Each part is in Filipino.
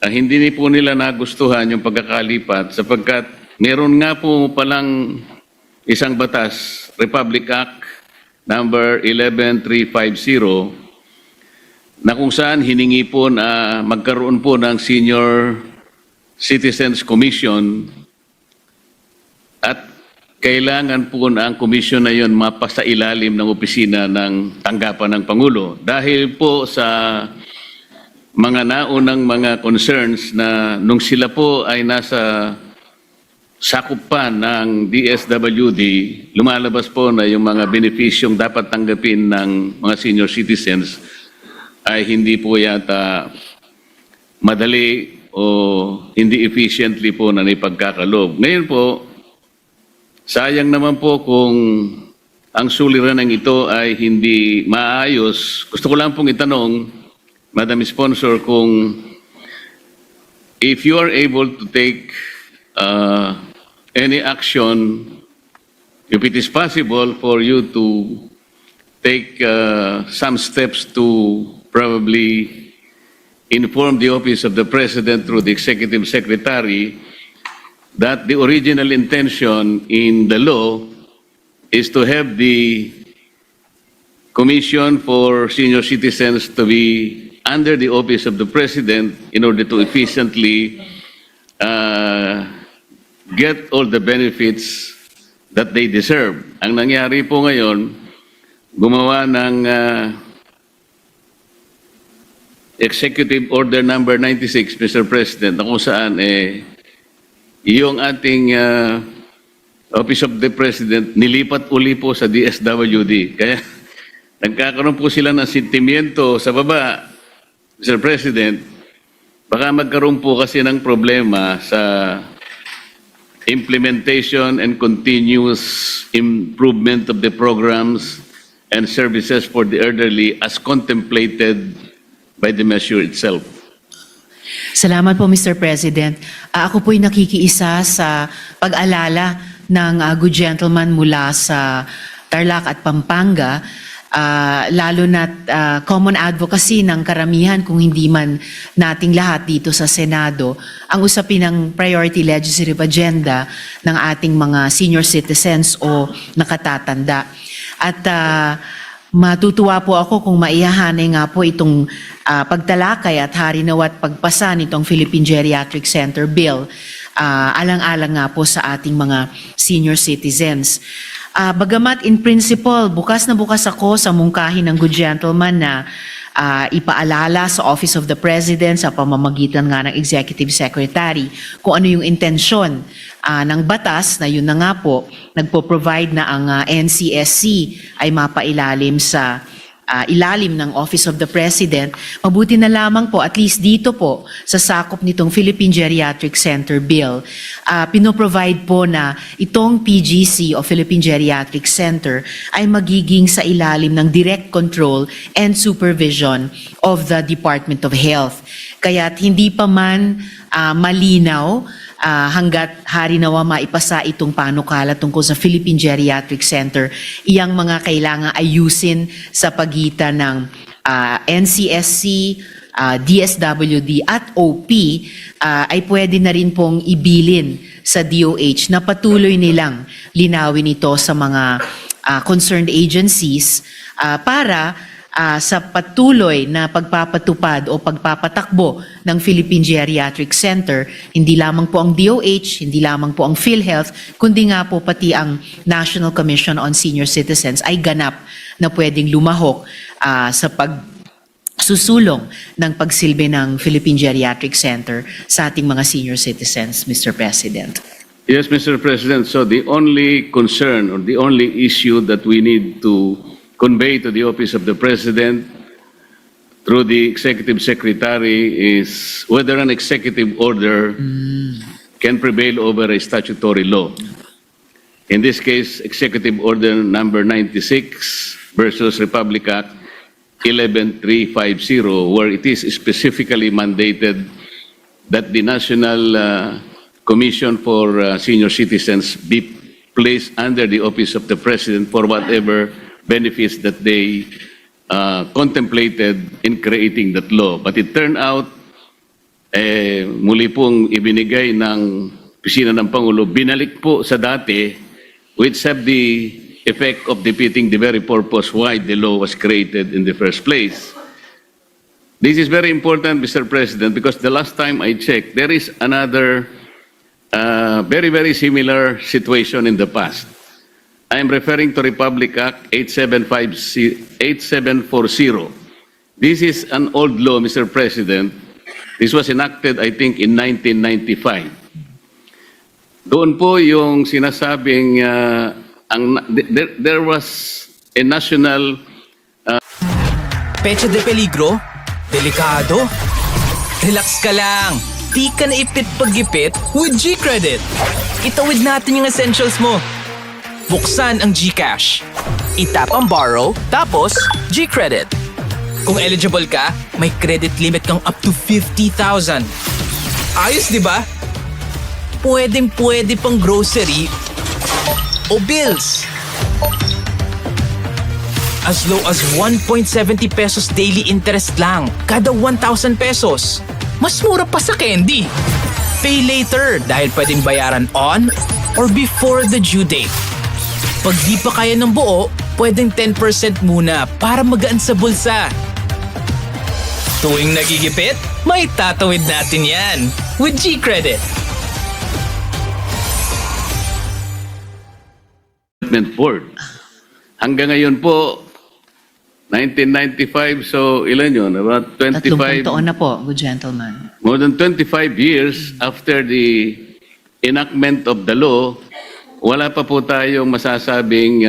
hindi po nila nagustuhan yung pagkakalipat sapagkat meron nga po palang isang batas, Republic Act number 11350, na kung saan hiningi po na magkaroon po ng Senior Citizens Commission at kailangan po na ang komisyon na yun mapasa ilalim ng opisina ng tanggapan ng Pangulo. Dahil po sa mga naunang mga concerns na nung sila po ay nasa sakop pa ng DSWD, lumalabas po na yung mga benepisyong dapat tanggapin ng mga senior citizens ay hindi po yata madali o hindi efficiently po na naipagkakalob. Ngayon po, sayang naman po kung ang suliraning ito ay hindi maayos. Gusto ko lang pong itanong, Madam Sponsor, kung if you are able to take any action, if it is possible for you to take some steps to probably inform the Office of the President through the Executive Secretary that the original intention in the law is to have the Commission for Senior Citizens to be under the Office of the President in order to efficiently get all the benefits that they deserve. Ang nangyari po ngayon, gumawa ng Executive Order number 96, Mr. President, na kung saan yung ating Office of the President nilipat uli po sa DSWD. Kaya nagkakaroon po sila ng sentimiento sa baba, Mr. President. Baka magkaroon po kasi ng problema sa implementation and continuous improvement of the programs and services for the elderly as contemplated by the measure itself. Salamat po, Mr. President. Ako po'y nakikiisa sa pag-alala ng good gentleman mula sa Tarlac at Pampanga, lalo na't common advocacy ng karamihan kung hindi man nating lahat dito sa Senado, ang usapin ng priority legislative agenda ng ating mga senior citizens o nakatatanda. At matutuwa po ako kung maihahanay nga po itong pagtalakay at harinawa't pagpasa nitong Philippine Geriatric Center Bill, alang-alang nga po sa ating mga senior citizens. Bagamat in principle, bukas na bukas ako sa mungkahin ng good gentleman na ipaalala sa Office of the President sa pamamagitan nga ng Executive Secretary kung ano yung intensyon ng batas na yun na nga po, nagpo-provide na ang NCSC ay mapailalim sa ilalim ng Office of the President, mabuti na lamang po, at least dito po, sa sakop nitong Philippine Geriatric Center Bill, pinoprovide po na itong PGC o Philippine Geriatric Center ay magiging sa ilalim ng direct control and supervision of the Department of Health. Kaya't hindi pa man malinaw hanggat hari nawa maipasa itong panukala tungkol sa Philippine Geriatric Center, iyang mga kailangan ayusin sa pagitan ng NCSC, DSWD at OP ay pwede na rin pong ibilin sa DOH na patuloy nilang linawin ito sa mga concerned agencies para sa patuloy na pagpapatupad o pagpapatakbo ng Philippine Geriatric Center, hindi lamang po ang DOH, hindi lamang po ang PhilHealth, kundi nga po pati ang National Commission on Senior Citizens ay ganap na pwedeng lumahok sa pagsusulong ng pagsilbi ng Philippine Geriatric Center sa ating mga senior citizens, Mr. President. Yes, Mr. President. So the only concern or the only issue that we need to convey to the Office of the President through the Executive Secretary is whether an executive order can prevail over a statutory law. In this case, Executive Order number 96 versus Republic Act 11350, where it is specifically mandated that the National Commission for Senior Citizens be placed under the Office of the President for whatever benefits that they contemplated in creating that law. But it turned out muli pong ibinigay ng Opisina ng Pangulo, binalik po sa dati, which have the effect of defeating the very purpose why the law was created in the first place. This is very important, Mr. President, because the last time I checked, there is another very, very similar situation in the past. I am referring to Republic Act 8740. This is an old law, Mr. President. This was enacted, I think, in 1995. Doon po yung sinasabing there was a national Pecha de peligro? Delikado? Relax ka lang. Di ka naipit pag-ipit with G-Credit. Itawid natin yung essentials mo. Buksan ang GCash. Itap ang borrow, tapos G-Credit. Kung eligible ka, may credit limit kang up to 50,000. Ayos, di ba? Pwedeng-pwede pang grocery o bills. As low as 1.70 pesos daily interest lang kada 1,000 pesos. Mas mura pa sa candy. Pay later dahil pwedeng bayaran on or before the due date. Pag di pa kaya ng buo, pwedeng 10% muna para magaan sa bulsa. Tuwing nagigipit, may tatawid natin yan with G-Credit. Board. Hanggang ngayon po, 1995, so ilan yun? About 30 25, taon na po, good gentleman. more than 25 years after the enactment of the law, wala pa po tayong masasabing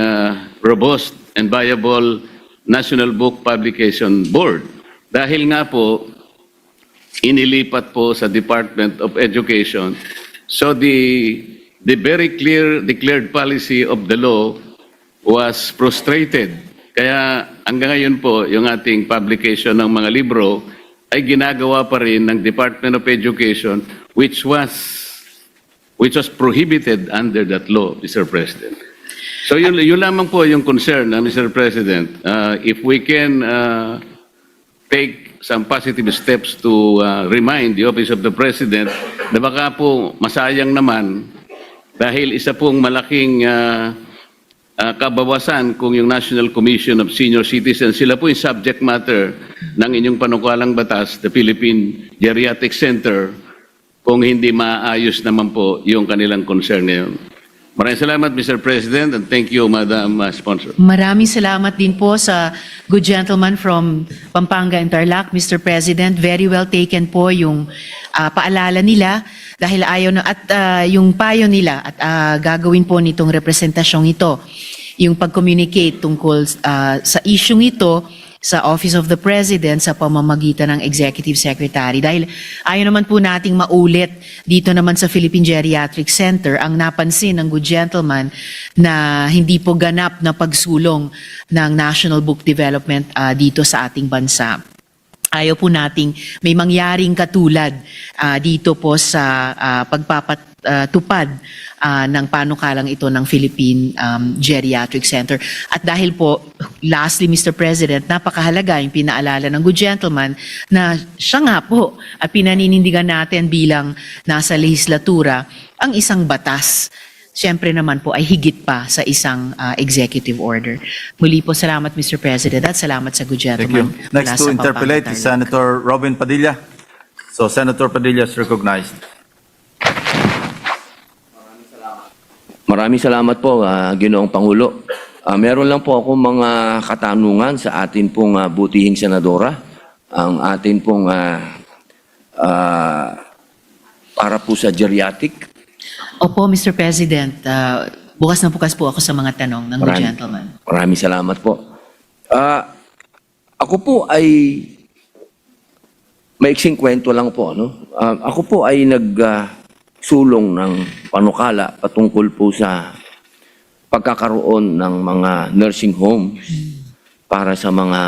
robust and viable National Book Publication Board. Dahil nga po, inilipat po sa Department of Education. So the very clear declared policy of the law was frustrated. Kaya hanggang ngayon po, yung ating publication ng mga libro ay ginagawa pa rin ng Department of Education which was prohibited under that law, Mr. President. So yun lamang po yung concern, Mr. President. If we can take some positive steps to remind the Office of the President na baka po masayang naman dahil isa pong malaking kabawasan kung yung National Commission of Senior Citizens, sila po yung subject matter ng inyong panukalang batas, the Philippine Geriatric Center, kung hindi maayos naman po yung kanilang concern ngayon. Maraming salamat, Mr. President, and thank you, Madam Sponsor. Maraming salamat din po sa good gentleman from Pampanga and Tarlac, Mr. President. Very well taken po yung paalala nila dahil ayaw na at yung payo nila at gagawin po nitong representasyong ito, yung pag-communicate tungkol sa isyung ito sa Office of the President sa pamamagitan ng Executive Secretary. Dahil ayaw naman po nating maulit dito naman sa Philippine Geriatric Center ang napansin ng good gentleman na hindi po ganap na pagsulong ng National Book Development dito sa ating bansa. Ayaw po nating may mangyaring katulad dito po sa pagpapatupad ng panukalang ito ng Philippine Geriatric Center. At dahil po, lastly, Mr. President, napakahalaga yung pinaalala ng good gentleman na siya nga po at pinaninindigan natin bilang nasa lehislatura ang isang batas. Siyempre naman po ay higit pa sa isang executive order. Muli po salamat, Mr. President, at salamat sa good Thank gentleman. you. Next to interpolate is Senator Robin Padilla. So Senator Padilla is recognized. Maraming salamat po, Ginoong Pangulo. Meron lang po ako mga katanungan sa atin pong butihing senadora. Ang atin pong para po sa geriatric. Opo, Mr. President. Bukas na bukas po ako sa mga tanong ng good gentleman. Maraming salamat po. Ako po ay maiksing kwento lang po. No? Ako po ay nagsulong ng panukala patungkol po sa pagkakaroon ng mga nursing homes para sa mga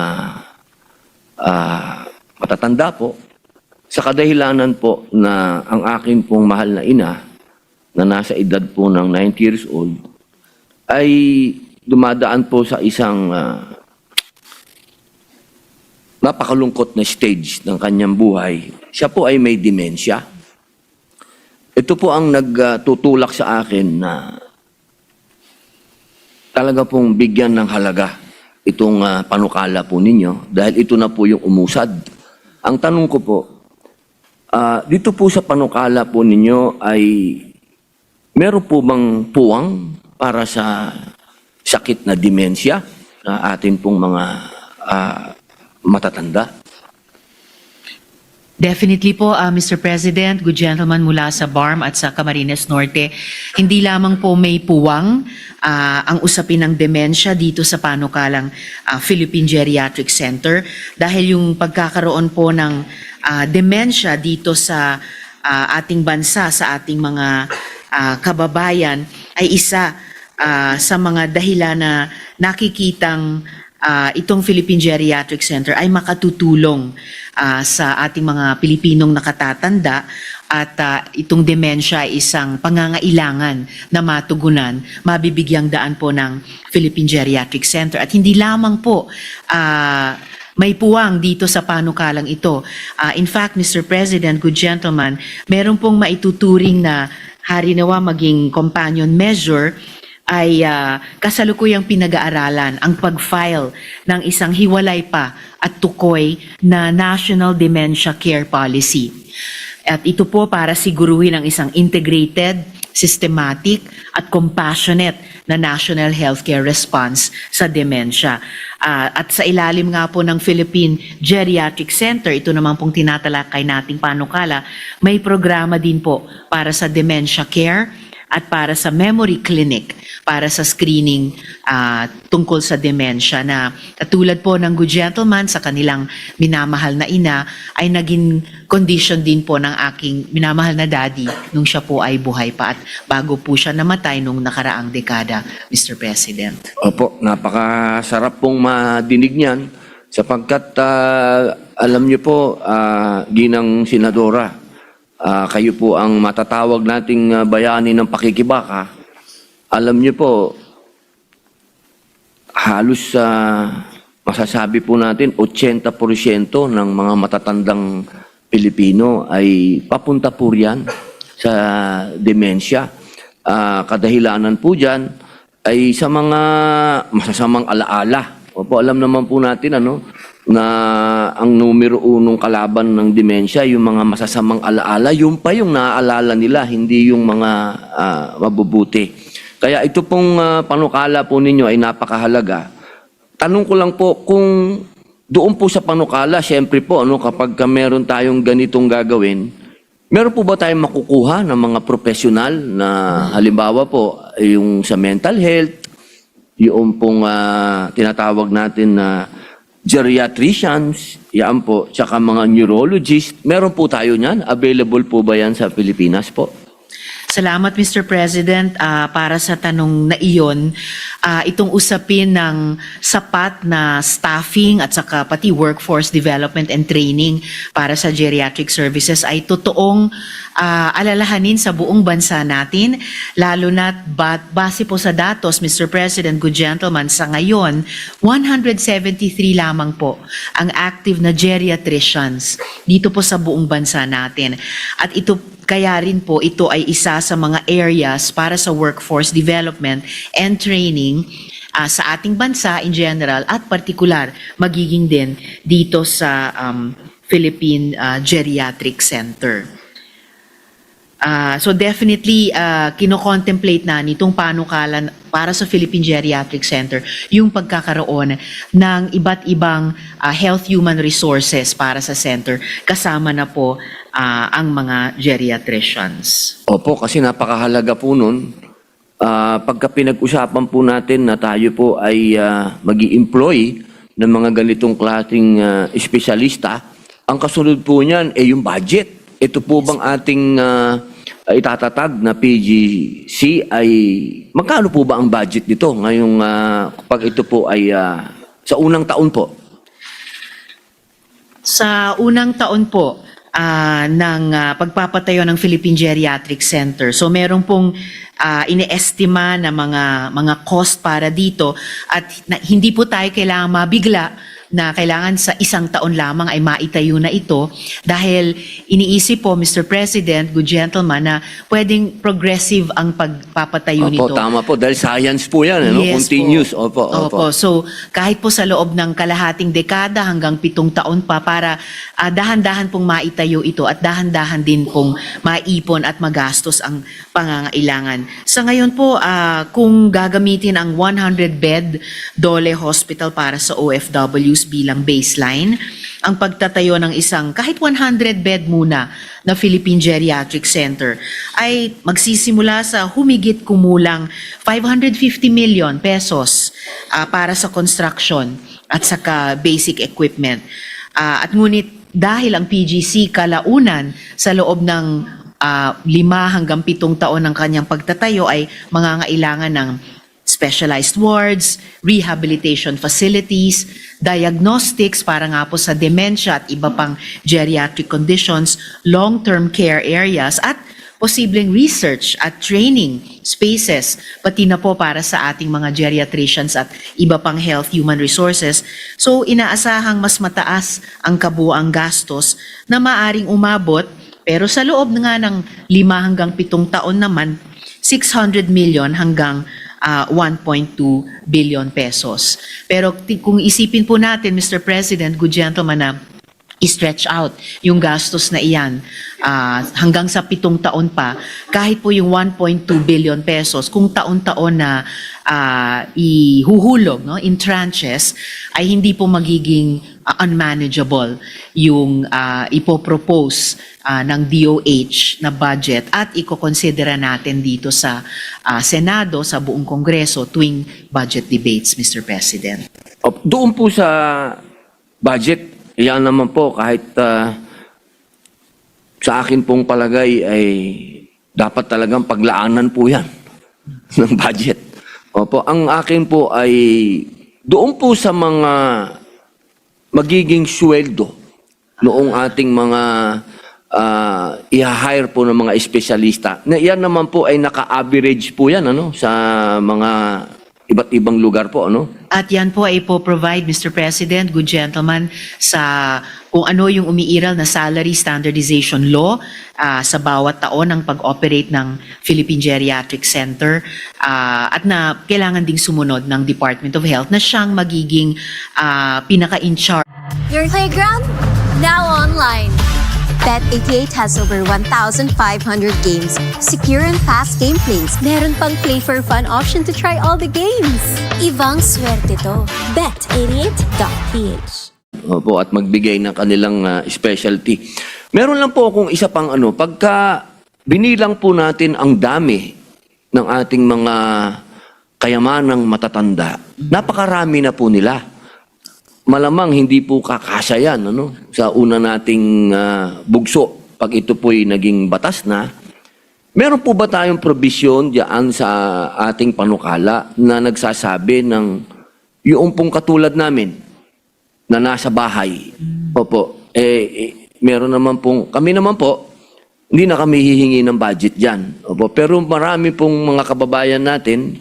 matatanda po. Sa kadahilanan po na ang akin pong mahal na ina na nasa edad po ng 90 years old ay dumadaan po sa isang napakalungkot na stage ng kanyang buhay. Siya po ay may demensya. Ito po ang nagtutulak sa akin na talaga pong bigyan ng halaga itong panukala po ninyo dahil ito na po yung umusad. Ang tanong ko po, dito po sa panukala po ninyo ay meron po bang puwang para sa sakit na demensya na atin pong mga matatanda? Definitely po, Mr. President, good gentleman mula sa BARM at sa Camarines Norte. Hindi lamang po may puwang ang usapin ng demensya dito sa panukalang Philippine Geriatric Center dahil yung pagkakaroon po ng demensya dito sa ating bansa, sa ating mga kababayan ay isa sa mga dahilan na nakikitang itong Philippine Geriatric Center ay makatutulong sa ating mga Pilipinong nakatatanda at itong demensya ay isang pangangailangan na matugunan, mabibigyang daan po ng Philippine Geriatric Center. At hindi lamang po may puwang dito sa panukalang ito. In fact, Mr. President, good gentleman, meron pong maituturing na harinawa maging companion measure ay kasalukuyang pinag-aaralan ang pag-file ng isang hiwalay pa at tukoy na National Dementia Care Policy. At ito po para siguruhin ang isang integrated, systematic at compassionate na national healthcare response sa dementia. At sa ilalim nga po ng Philippine Geriatric Center, ito naman pong tinatalakay nating panukala, may programa din po para sa dementia care at para sa memory clinic, para sa screening tungkol sa demensya na katulad po ng good gentleman sa kanilang minamahal na ina ay naging condition din po ng aking minamahal na daddy nung siya po ay buhay pa at bago po siya namatay nung nakaraang dekada, Mr. President. Opo, napakasarap pong madinig niyan sapagkat alam niyo po, Ginang Senadora, kayo po ang matatawag nating bayani ng pakikibaka. Alam niyo po, halos masasabi po natin 80% ng mga matatandang Pilipino ay papunta po riyan sa demensya. Kadahilanan po dyan ay sa mga masasamang alaala. Opo, alam naman po natin na ang numero unong kalaban ng demensya, yung mga masasamang alaala, yung pa yung naaalala nila, hindi yung mga mabubuti. Kaya ito pong panukala po ninyo ay napakahalaga. Tanong ko lang po, kung doon po sa panukala, siyempre po, kapag meron tayong ganitong gagawin, meron po ba tayong makukuha ng mga profesional na halimbawa po, yung sa mental health, yung pong tinatawag natin na geriatricians, yan po, tsaka mga neurologists, meron po tayo niyan? Available po ba yan sa Pilipinas po? Salamat, Mr. President, para sa tanong na iyon. Itong usapin ng sapat na staffing at saka pati workforce development and training para sa geriatric services ay totoong alalahanin sa buong bansa natin, lalo na base po sa datos, Mr. President, good gentleman, sa ngayon, 173 lamang po ang active na geriatricians dito po sa buong bansa natin. At ito kaya rin po ito ay isa sa mga areas para sa workforce development and training sa ating bansa in general at partikular magiging din dito sa Philippine Geriatric Center. So definitely kino-contemplate na nitong panukalan para sa Philippine Geriatric Center yung pagkakaroon ng iba't ibang health human resources para sa center kasama na po ang mga geriatricians. Opo, kasi napakahalaga po nun. Pagka pinag-usapan po natin na tayo po ay mag-i-employ ng mga ganitong klaseng espesyalista, ang kasunod po niyan ay yung budget. Ito po bang ating itatatag na PGC ay magkano po ba ang budget nito ngayong kapag ito po ay sa unang taon po? Sa unang taon po ng pagpapatayo ng Philippine Geriatric Center. So meron pong ine-estima na mga cost para dito at hindi po tayo kailangan mabigla na kailangan sa isang taon lamang ay maitayo na ito dahil iniisip po, Mr. President, good gentleman, na pwedeng progressive ang pagpapatayo Opo, nito. tama po. Dahil science po yan, ano? Yes Continuous. po. Opo, opo. So, kahit po sa loob ng kalahating dekada hanggang 7 taon pa para dahan-dahan pong maitayo ito at dahan-dahan din pong maipon at magastos ang pangangailangan. Sa ngayon po, kung gagamitin ang 100-bed Dole Hospital para sa OFWs bilang baseline, ang pagtatayo ng isang kahit 100-bed muna na Philippine Geriatric Center ay magsisimula sa humigit kumulang 550 million pesos para sa construction at saka basic equipment. At ngunit dahil ang PGC kalaunan sa loob ng 5 hanggang 7 taon ng kanyang pagtatayo ay mangangailangan ng specialized wards, rehabilitation facilities, diagnostics para nga po sa dementia at iba pang geriatric conditions, long-term care areas at posibleng research at training spaces, pati na po para sa ating mga geriatricians at iba pang health human resources. So inaasahang mas mataas ang kabuuang gastos na maaring umabot, pero sa loob nga ng 5 hanggang 7 taon naman, 600 million hanggang 1.2 billion pesos. Pero kung isipin po natin, Mr. President, good gentleman, na i-stretch out yung gastos na iyan hanggang sa 7 taon pa, kahit po yung 1.2 billion pesos, kung taon-taon na ihuhulog, no, in tranches, ay hindi po magiging unmanageable yung ipopropose ng DOH na budget at ikokonsidera natin dito sa Senado, sa buong Kongreso tuwing budget debates, Mr. President. Doon po sa budget, yan naman po kahit sa akin pong palagay ay dapat talagang paglaanan po yan ng budget. Opo, ang akin po ay doon po sa mga magiging sweldo noong ating mga i-hire po ng mga espesyalista. Na yan naman po ay naka-average po yan sa mga iba't ibang lugar po, ano? At yan po ay po-provide, Mr. President, good gentleman, sa kung ano yung umiiral na salary standardization law sa bawat taon ng pag-operate ng Philippine Geriatric Center at na kailangan ding sumunod ng Department of Health na siyang magiging pinaka-in-charge. Your playground, now online. Bet88 has over 1,500 games, secure and fast gameplays. Meron pang play for fun option to try all the games. Ibang swerte to. Bet88.ph. Opo, at magbigay ng kanilang specialty. Meron lang po akong isa pang pagka binilang po natin ang dami ng ating mga kayamanang matatanda, napakarami na po nila. Malamang hindi po kakasya yan sa una nating bugso pag ito po'y naging batas na. Meron po ba tayong provision diyan sa ating panukala na nagsasabi ng yung pong katulad namin na nasa bahay? Opo, meron naman pong, kami naman po, hindi na kami hihingi ng budget dyan. Opo, pero marami pong mga kababayan natin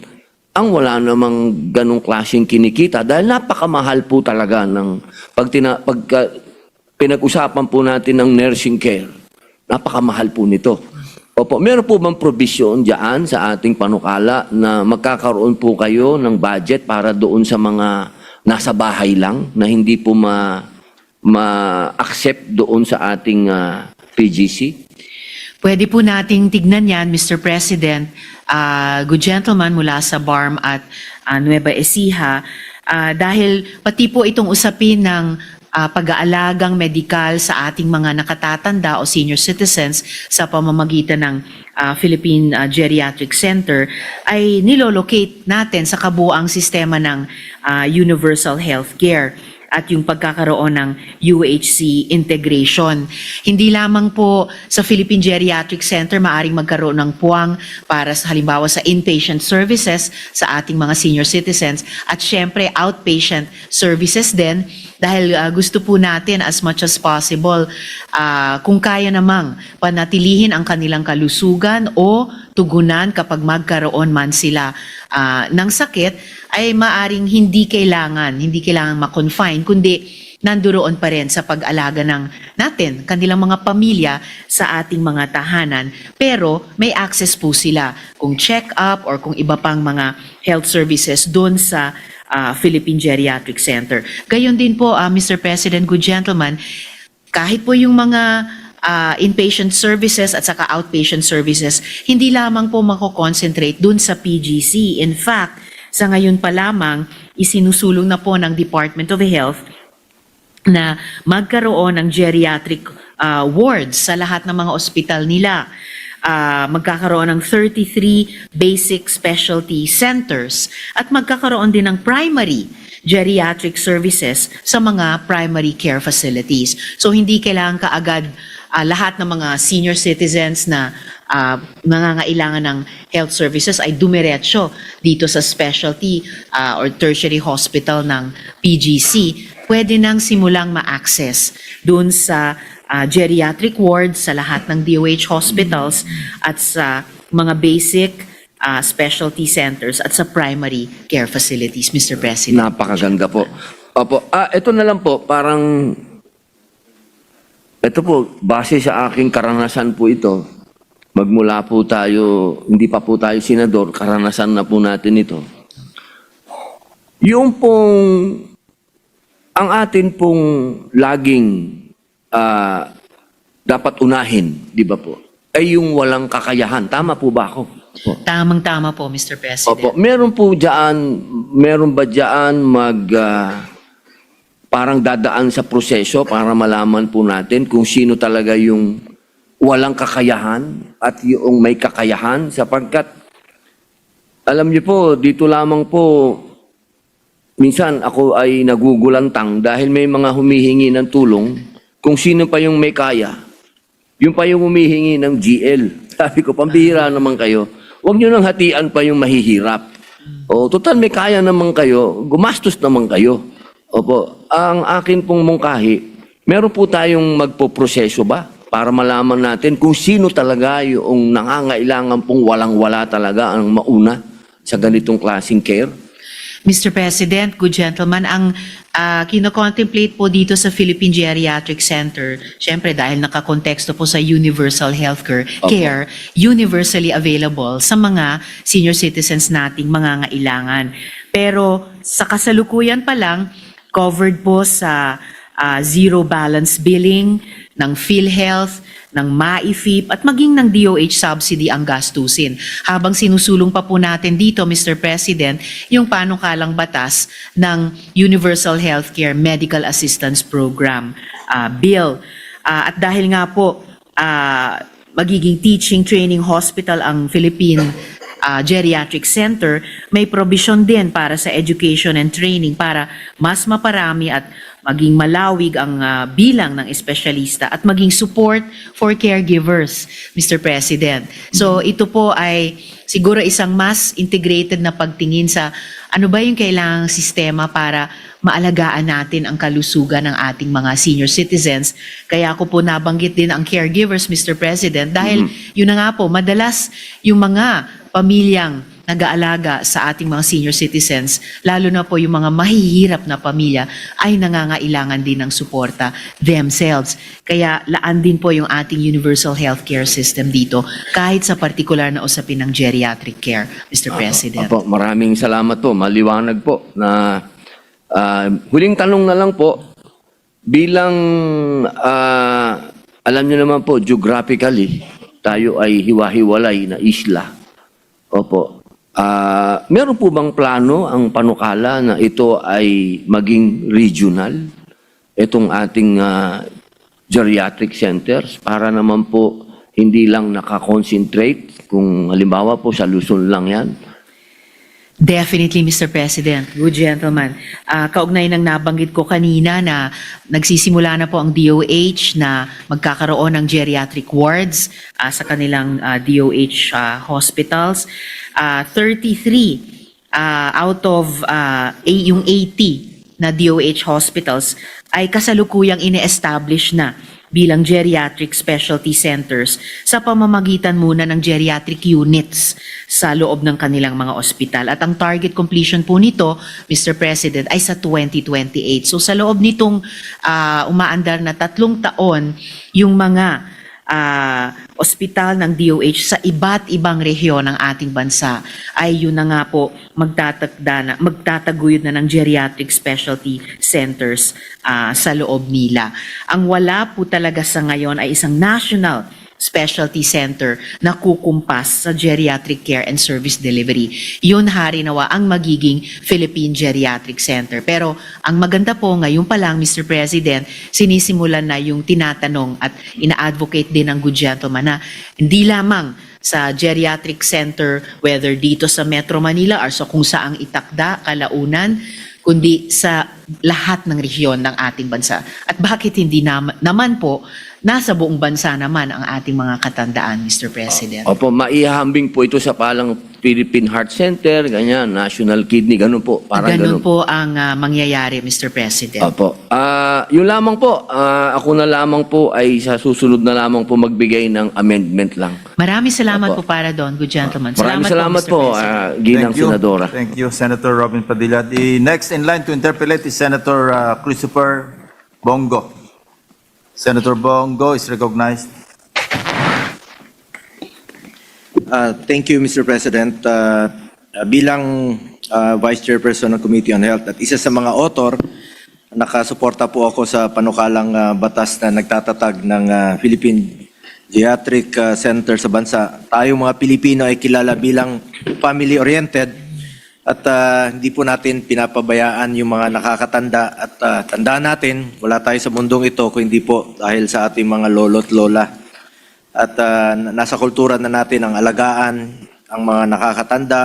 ang wala namang ganong klaseng kinikita dahil napakamahal po talaga ng pinag-usapan po natin ng nursing care. Napakamahal po nito. Opo, meron po bang provision diyan sa ating panukala na magkakaroon po kayo ng budget para doon sa mga nasa bahay lang na hindi po ma-accept doon sa ating PGC? Pwede po nating tignan yan, Mr. President, good gentleman mula sa BARM at Nueva Ecija, dahil pati po itong usapin ng pag-aalagang medikal sa ating mga nakatatanda o senior citizens sa pamamagitan ng Philippine Geriatric Center ay nilolocate natin sa kabuuang sistema ng universal healthcare at yung pagkakaroon ng UHC integration. Hindi lamang po sa Philippine Geriatric Center maaring magkaroon ng puwang para sa halimbawa sa inpatient services sa ating mga senior citizens at syempre outpatient services din dahil gusto po natin as much as possible kung kaya namang panatilihin ang kanilang kalusugan o tugunan kapag magkaroon man sila ng sakit, ay maaring hindi kailangan ma-confine, kundi nanduroon pa rin sa pag-alaga natin, kanilang mga pamilya sa ating mga tahanan. Pero may access po sila kung check-up or kung iba pang mga health services doon sa Philippine Geriatric Center. Gayon din po, Mr. President, good gentlemen, kahit po yung mga inpatient services at saka outpatient services, hindi lamang po mako-concentrate dun sa PGC. In fact, sa ngayon pa lamang, isinusulong na po ng Department of Health na magkaroon ng geriatric wards sa lahat ng mga ospital nila. Magkakaroon ng 33 basic specialty centers at magkakaroon din ng primary geriatric services sa mga primary care facilities. So hindi kailangan kaagad lahat ng mga senior citizens na nangangailangan ng health services ay dumiretso dito sa specialty or tertiary hospital ng PGC. Pwede nang simulang ma-access dun sa geriatric wards sa lahat ng DOH hospitals at sa mga basic specialty centers at sa primary care facilities, Mr. President. Napakaganda po. Opo. Ito na lang po, parang, ito po, base sa aking karanasan po ito, magmula po tayo, hindi pa po tayo senador, karanasan na po natin ito. Yung pong, ang atin pong laging dapat unahin, di ba po, ay yung walang kakayahan. Tama po ba ako? Opo. Tamang-tama po, Mr. President. Opo. Meron ba dyan parang dadaan sa proseso para malaman po natin kung sino talaga yung walang kakayahan at yung may kakayahan, sapagkat alam niyo po, dito lamang po minsan ako ay nagugulantang dahil may mga humihingi ng tulong kung sino pa yung may kaya. Yung pa yung humihingi ng GL. Sabi ko, pambihira naman kayo. Huwag nyo nang hatian pa yung mahihirap. O, total may kaya naman kayo, gumastos naman kayo. Opo, ang akin pong mungkahi, meron po tayong magpoproseso ba para malaman natin kung sino talaga yung nangangailangan pong walang-wala talaga ang mauna sa ganitong klaseng care? Mr. President, good gentlemen, ang kino-contemplate po dito sa Philippine Geriatric Center, syempre dahil nakakonteksto po sa universal healthcare care, universally available sa mga senior citizens nating mangangailangan. Pero sa kasalukuyan pa lang, covered po sa zero balance billing ng PhilHealth, ng MAIFIP at maging ng DOH subsidy ang gastusin. Habang sinusulong pa po natin dito, Mr. President, yung panukalang batas ng Universal Healthcare Medical Assistance Program bill. At dahil nga po magiging teaching training hospital ang Philippine Geriatric Center, may provision din para sa education and training para mas maparami at maging malawig ang bilang ng espesyalista at maging support for caregivers, Mr. President. So ito po ay siguro isang mas integrated na pagtingin sa ano ba yung kailangang sistema para maalagaan natin ang kalusugan ng ating mga senior citizens. Kaya ako po nabanggit din ang caregivers, Mr. President, dahil yun na nga po, madalas yung mga pamilyang nag-aalaga sa ating mga senior citizens, lalo na po yung mga mahihirap na pamilya, ay nangangailangan din ng suporta themselves. Kaya laan din po yung ating universal healthcare system dito, kahit sa partikular na usapin ng geriatric care, Mr. President. Opo, maraming salamat po. Maliwanag po na huling tanong na lang po, bilang alam niyo naman po, geographically, tayo ay hiwa-hiwalay na isla. Opo. Meron po bang plano ang panukala na ito ay maging regional? Itong ating geriatric centers para naman po hindi lang nakakonsentrate kung halimbawa po sa Luzon lang yan? Definitely, Mr. President. Good gentleman. Kaugnay ng nabanggit ko kanina na nagsisimula na po ang DOH na magkakaroon ng geriatric wards sa kanilang DOH hospitals. 33 out of yung 80 na DOH hospitals ay kasalukuyang ine-establish na bilang geriatric specialty centers sa pamamagitan muna ng geriatric units sa loob ng kanilang mga ospital. At ang target completion po nito, Mr. President, ay sa 2028. So sa loob nitong umaandar na 3 taon, yung mga ospital ng DOH sa iba't ibang rehiyon ng ating bansa ay yun na nga po magtataguyod na ng geriatric specialty centers sa loob nila. Ang wala po talaga sa ngayon ay isang national specialty center na kukumpas sa geriatric care and service delivery. Yun harinawa ang magiging Philippine Geriatric Center. Pero ang maganda po ngayon pa lang, Mr. President, sinisimulan na yung tinatanong at ina-advocate din ng good gentleman na hindi lamang sa geriatric center, whether dito sa Metro Manila or sa kung saang itakda, kalaunan, kundi sa lahat ng rehiyon ng ating bansa. At bakit hindi naman po, nasa buong bansa naman ang ating mga katandaan, Mr. President. Opo, maihahambing po ito sa palang Philippine Heart Center, ganyan, National Kidney, ganun po. Parang Ganun ganun. po ang mangyayari, Mr. President. Opo. Yun lamang po, ako na lamang po ay sa susunod na lamang po magbigay ng amendment lang. Maraming salamat Opo. po para doon, good gentleman. Maraming salamat Mr. po, President. Ginang Senadora. Thank you, Senator Robin Padilla. The next in line to interpellate is Senator Christopher Bongo. Senator Bongo is recognized. Thank you, Mr. President. Bilang Vice Chairperson ng Committee on Health at isa sa mga author, nakasuporta po ako sa panukalang batas na nagtatatag ng Philippine Geriatric Center sa bansa. Tayo mga Pilipino ay kilala bilang family-oriented at hindi po natin pinapabayaan yung mga nakakatanda at tandaan natin, wala tayo sa mundong ito kung hindi po dahil sa ating mga lolo't lola. At nasa kultura na natin ang alagaan ang mga nakakatanda,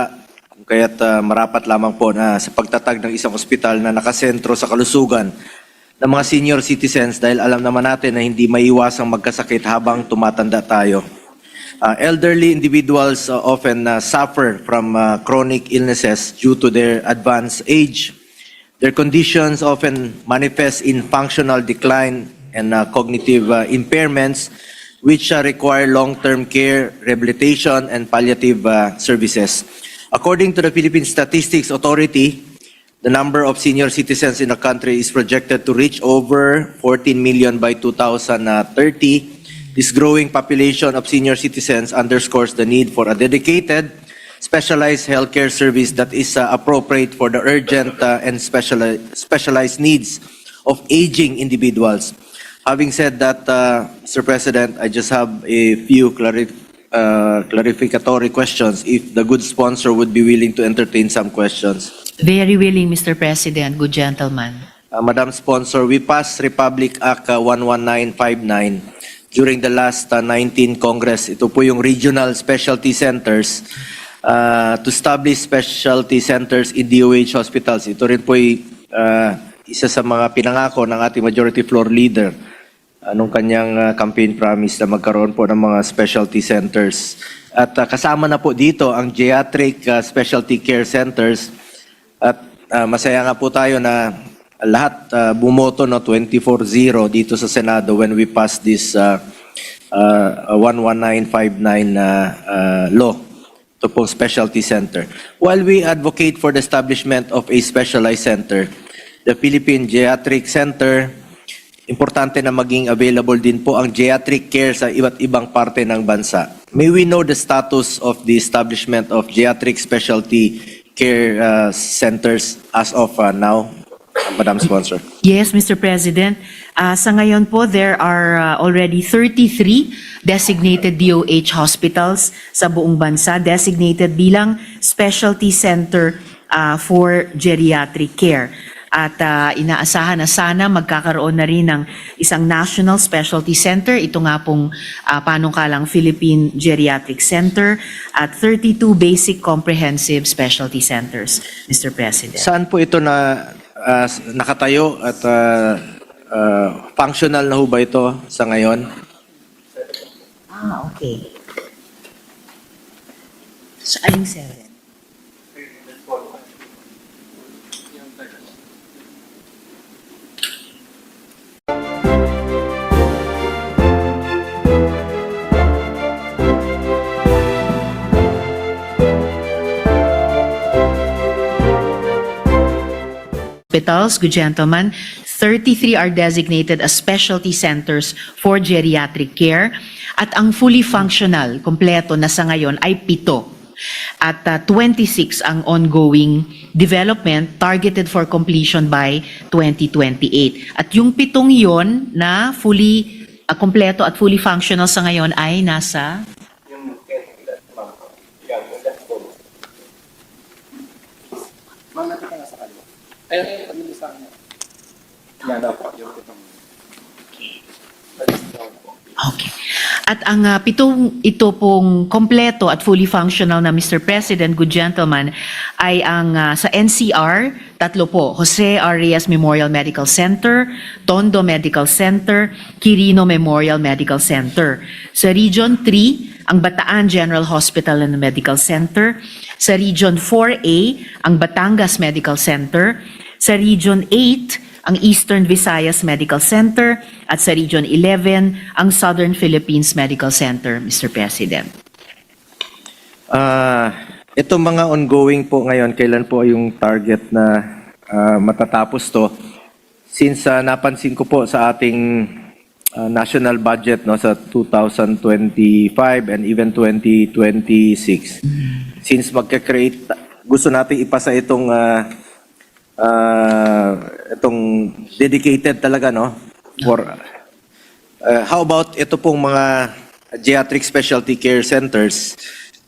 kung kaya't marapat lamang po na sa pagtatag ng isang ospital na nakasentro sa kalusugan ng mga senior citizens dahil alam naman natin na hindi maiwasang magkasakit habang tumatanda tayo. Elderly individuals often suffer from chronic illnesses due to their advanced age. Their conditions often manifest in functional decline and cognitive impairments, which require long-term care, rehabilitation, and palliative services. According to the Philippine Statistics Authority, the number of senior citizens in the country is projected to reach over 14 million by 2030. This growing population of senior citizens underscores the need for a dedicated, specialized healthcare service that is appropriate for the urgent and specialized needs of aging individuals. Having said that, Mr. President, I just have a few clarificatory questions if the good sponsor would be willing to entertain some questions. Very willing, Mr. President, good gentleman. Madam Sponsor, we passed Republic Act 11959 during the last 19 Congress. Ito po yung regional specialty centers to establish specialty centers in DOH hospitals. Ito rin po isa sa mga pinangako ng ating majority floor leader nung kanyang campaign promise na magkaroon po ng mga specialty centers. At kasama na po dito ang geriatric specialty care centers. At masaya nga po tayo na lahat bumoto no 24-0 dito sa Senado when we passed this 11959 law to pong specialty center. While we advocate for the establishment of a specialized center, the Philippine Geriatric Center, importante na maging available din po ang geriatric care sa iba't ibang parte ng bansa. May we know the status of the establishment of geriatric specialty care centers as of now? Madam Sponsor. Yes, Mr. President. Sa ngayon po, there are already 33 designated DOH hospitals sa buong bansa, designated bilang specialty center for geriatric care. At inaasahan na sana magkakaroon na rin ng isang national specialty center. Ito nga pong panukalang Philippine Geriatric Center at 32 basic comprehensive specialty centers, Mr. President. Saan po ito na nakatayo at functional na ho ba ito sa ngayon? Okay. So, aling 7? hospitals, good gentlemen, 33 are designated as specialty centers for geriatric care at ang fully functional, kompleto na sa ngayon ay 7. At 26 ang ongoing development targeted for completion by 2028. At yung 7 yon na fully kompleto at fully functional sa ngayon ay nasa Okay. At ang ito pong kompleto at fully functional na Mr. President, good gentlemen, ay ang sa NCR, 3 po, Jose Arias Memorial Medical Center, Tondo Medical Center, Quirino Memorial Medical Center. Sa Region 3, ang Bataan General Hospital and Medical Center. Sa Region 4A, ang Batangas Medical Center. Sa Region 8, ang Eastern Visayas Medical Center, at sa Region 11, ang Southern Philippines Medical Center, Mr. President. Itong mga ongoing po ngayon, kailan po yung target na matatapos to? Since napansin ko po sa ating national budget no sa 2025 and even 2026, since magka-create, gusto nating ipasa itong dedicated talaga no for how about ito pong mga geriatric specialty care centers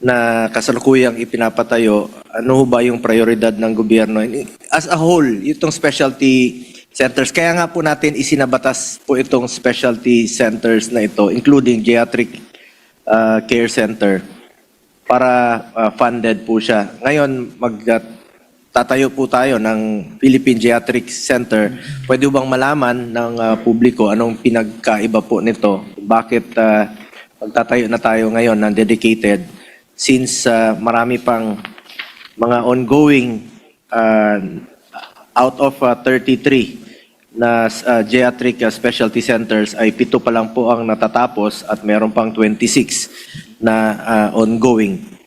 na kasalukuyang ipinapatayo, ano ho ba yung prioridad ng gobyerno as a whole itong specialty centers? Kaya nga po natin isinabatas po itong specialty centers na ito, including geriatric care center, para funded po siya. Ngayon tatayo po tayo ng Philippine Geriatric Center. Pwede bang malaman ng publiko anong pinagkaiba po nito? Bakit magtatayo na tayo ngayon ng dedicated, since marami pang mga ongoing out of 33 na geriatric specialty centers ay 7 pa lang po ang natatapos at meron pang 26 na ongoing.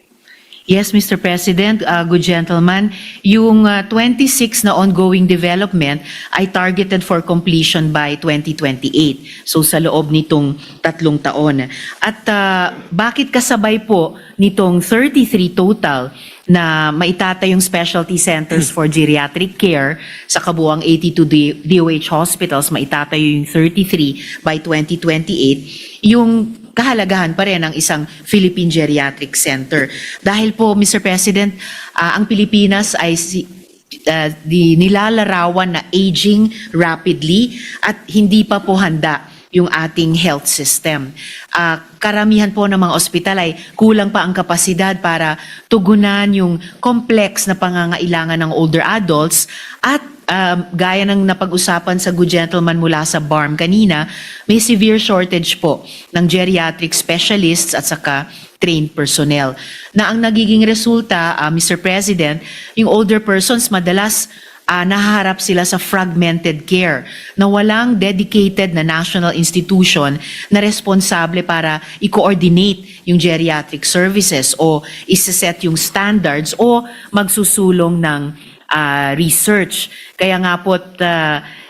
Yes, Mr. President, good gentlemen, yung 26 na ongoing development ay targeted for completion by 2028. So sa loob nitong 3 taon. At bakit kasabay po nitong 33 total na maitatayong specialty centers for geriatric care sa kabuuang 82 DOH hospitals, maitatayo yung 33 by 2028, yung kahalagahan pa rin ng isang Philippine Geriatric Center. Dahil po, Mr. President, ang Pilipinas ay nilalarawan na aging rapidly at hindi pa po handa yung ating health system. Karamihan po ng mga ospital ay kulang pa ang kapasidad para tugunan yung complex na pangangailangan ng older adults at gaya ng napag-usapan sa good gentleman mula sa BARM kanina, may severe shortage po ng geriatric specialists at saka trained personnel. Na ang nagiging resulta, Mr. President, yung older persons madalas nahaharap sila sa fragmented care na walang dedicated na national institution na responsable para i-coordinate yung geriatric services o isa-set yung standards o magsusulong ng research. Kaya nga po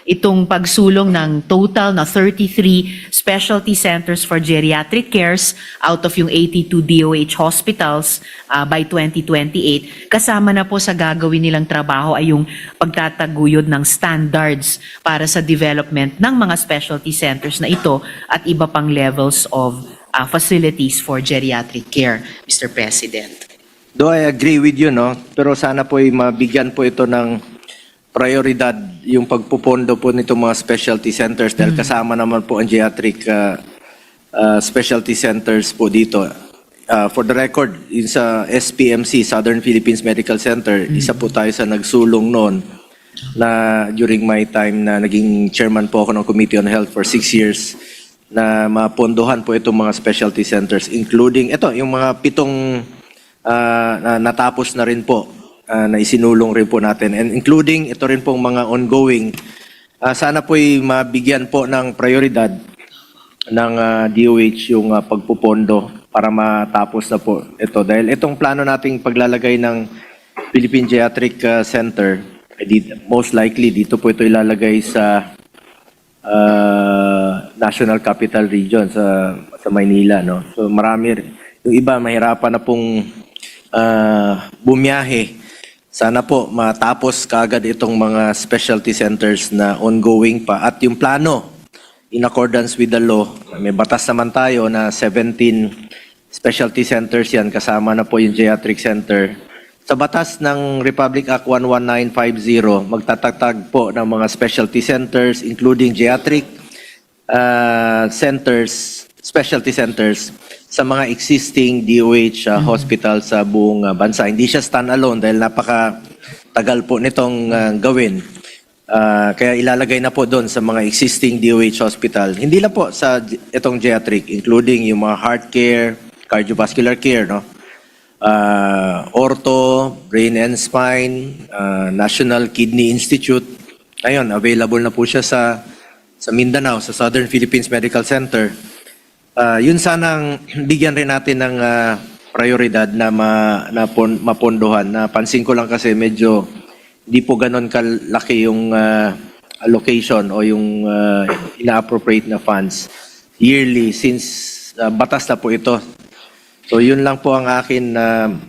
itong pagsulong ng total na 33 specialty centers for geriatric cares out of yung 82 DOH hospitals by 2028, kasama na po sa gagawin nilang trabaho ay yung pagtataguyod ng standards para sa development ng mga specialty centers na ito at iba pang levels of facilities for geriatric care, Mr. President. Do I agree with you, no? Pero sana po ay mabigyan po ito ng prioridad yung pagpupondo po nito mga specialty centers dahil kasama naman po ang geriatric specialty centers po dito. For the record, yung sa SPMC, Southern Philippines Medical Center, isa po tayo sa nagsulong noon na during my time na naging chairman po ako ng Committee on Health for 6 years na mapondohan po itong mga specialty centers, including ito, yung mga 7 natapos na rin po, na isinulong rin po natin, and including ito rin pong mga ongoing. Sana po'y mabigyan po ng prioridad ng DOH yung pagpupondo para matapos na po ito. Dahil itong plano nating paglalagay ng Philippine Geriatric Center most likely dito po ito ilalagay sa National Capital Region sa Maynila, no? So marami yung iba mahirapan na pong bumiyahe. Sana po matapos kaagad itong mga specialty centers na ongoing pa at yung plano in accordance with the law. May batas naman tayo na 17 specialty centers yan, kasama na po yung geriatric center. Sa batas ng Republic Act 11950, magtatatag po ng mga specialty centers including geriatric centers, specialty centers sa mga existing DOH hospital sa buong bansa. Hindi siya stand-alone dahil napaka-tagal po nitong gawin. Kaya ilalagay na po doon sa mga existing DOH hospital. Hindi lang po sa itong geriatric, including yung mga heart care, cardiovascular care, no? Ortho, brain and spine, National Kidney Institute. Ayun, available na po siya sa Mindanao, sa Southern Philippines Medical Center. Yun sanang bigyan rin natin ng prioridad na mapondohan. Napansin ko lang kasi medyo hindi po ganon kalaki yung allocation o yung ina-appropriate na funds yearly since batas na po ito. So yun lang po ang akin,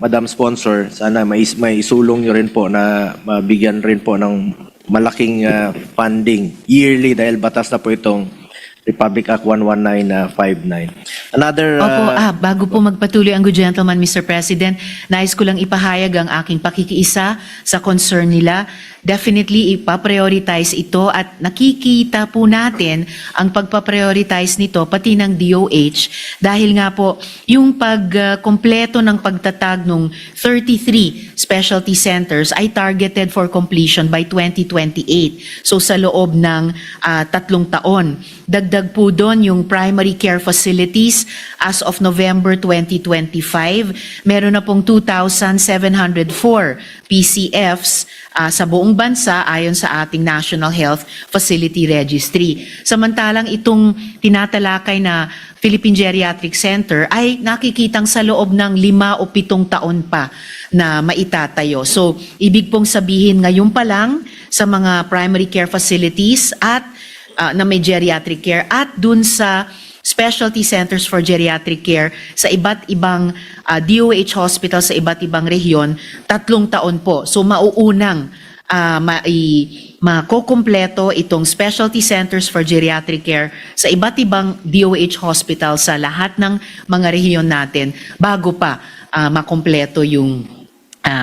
Madam Sponsor. Sana may isulong nyo rin po na mabigyan rin po ng malaking funding yearly dahil batas na po itong Republic Act 11959. Another... Opo, bago po magpatuloy ang good gentleman, Mr. President, nais ko lang ipahayag ang aking pakikiisa sa concern nila. Definitely, ipaprioritize ito at nakikita po natin ang pagpaprioritize nito pati ng DOH dahil nga po yung pagkompleto ng pagtatag ng 33 specialty centers ay targeted for completion by 2028. So sa loob ng 3 taon. Dagdag po doon yung primary care facilities as of November 2025. Meron na pong 2,704 PCFs sa buong bansa ayon sa ating National Health Facility Registry. Samantalang itong tinatalakay na Philippine Geriatric Center ay nakikitang sa loob ng 5 o 7 taon pa na maitatayo. So, ibig pong sabihin ngayon pa lang sa mga primary care facilities at na may geriatric care at dun sa specialty centers for geriatric care sa iba't ibang DOH hospital sa iba't ibang rehiyon, 3 taon po. So mauunang makokompleto itong specialty centers for geriatric care sa iba't ibang DOH hospital sa lahat ng mga rehiyon natin bago pa makompleto yung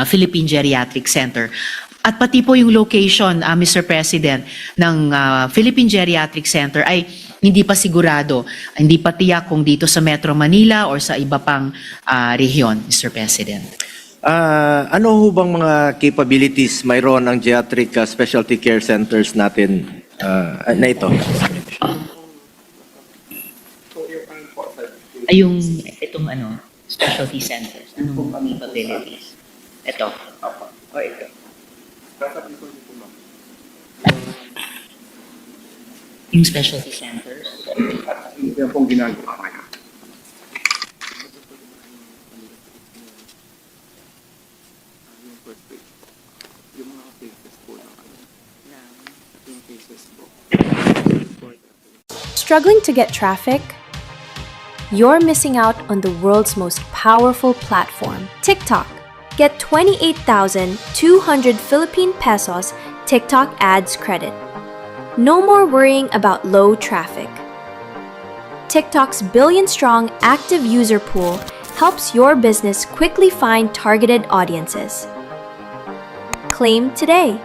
Philippine Geriatric Center. At pati po yung location, Mr. President, ng Philippine Geriatric Center ay hindi pa sigurado, hindi pa tiyak kung dito sa Metro Manila or sa iba pang rehiyon, Mr. President. Ano ho bang mga capabilities mayroon ang geriatric specialty care centers natin na ito? Ay, itong specialty centers, anong capabilities? Ito. Or ito. Yung specialty centers? Yan pong ginagawa ngayon. Yung mga cases po yung cases po. Struggling to get traffic? You're missing out on the world's most powerful platform, TikTok. Get 28,200 Philippine pesos TikTok ads credit. No more worrying about low traffic. TikTok's billion-strong active user pool helps your business quickly find targeted audiences. Claim today.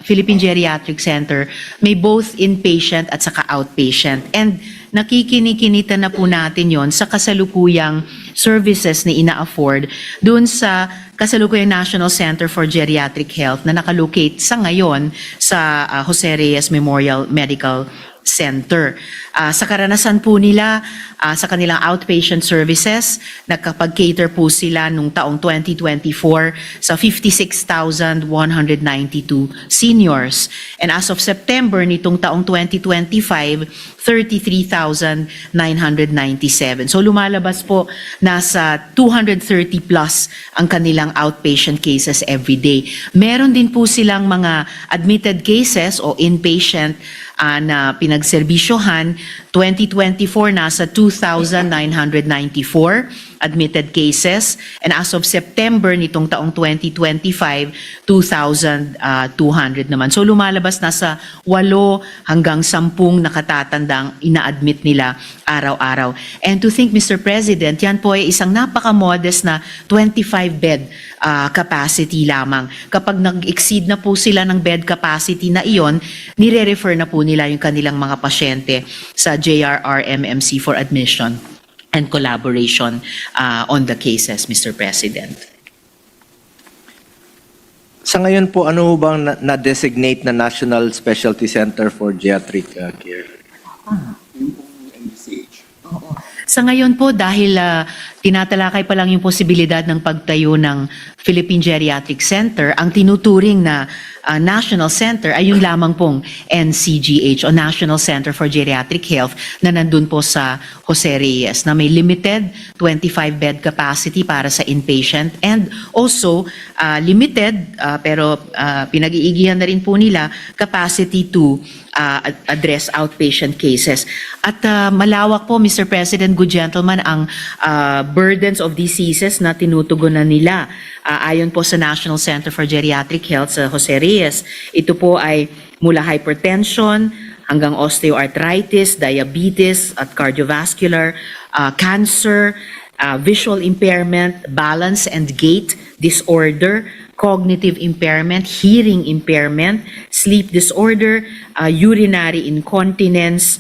Philippine Geriatric Center may both inpatient at saka outpatient. And nakikinikinita na po natin yon sa kasalukuyang services na ina-afford doon sa kasalukuyang National Center for Geriatric Health na nakalocate sa ngayon sa Jose Reyes Memorial Medical Center. Sa karanasan po nila, sa kanilang outpatient services, nakapag-cater po sila nung taong 2024 sa 56,192 seniors. And as of September nitong taong 2025, 33,997. So lumalabas po nasa 230 plus ang kanilang outpatient cases every day. Meron din po silang mga admitted cases o inpatient na pinagserbisyohan. 2024 nasa 2,994 admitted cases, and as of September nitong taong 2025, 2,200 naman. So lumalabas nasa 8 hanggang 10 nakatatandang ina-admit nila araw-araw. And to think, Mr. President, yan po ay isang napaka-modest na 25-bed capacity lamang. Kapag nag-exceed na po sila ng bed capacity na iyon, nire-refer na po nila yung kanilang mga pasyente sa JRRMMC for admission and collaboration on the cases, Mr. President. Sa ngayon po, ano ho bang na-designate na National Specialty Center for Geriatric Care? Sa ngayon po, dahil tinatalakay pa lang yung posibilidad ng pagtayo ng Philippine Geriatric Center, ang tinuturing na National Center ay yung lamang pong NCGH o National Center for Geriatric Health na nandun po sa Jose Reyes na may limited 25-bed capacity para sa inpatient and also limited pero pinag-iigihan na rin po nila capacity to address outpatient cases. At malawak po, Mr. President, good gentlemen, ang burdens of diseases na tinutugunan nila. Ayon po sa National Center for Geriatric Health sa Jose Reyes, ito po ay mula hypertension hanggang osteoarthritis, diabetes at cardiovascular, cancer, visual impairment, balance and gait disorder, cognitive impairment, hearing impairment, sleep disorder, urinary incontinence,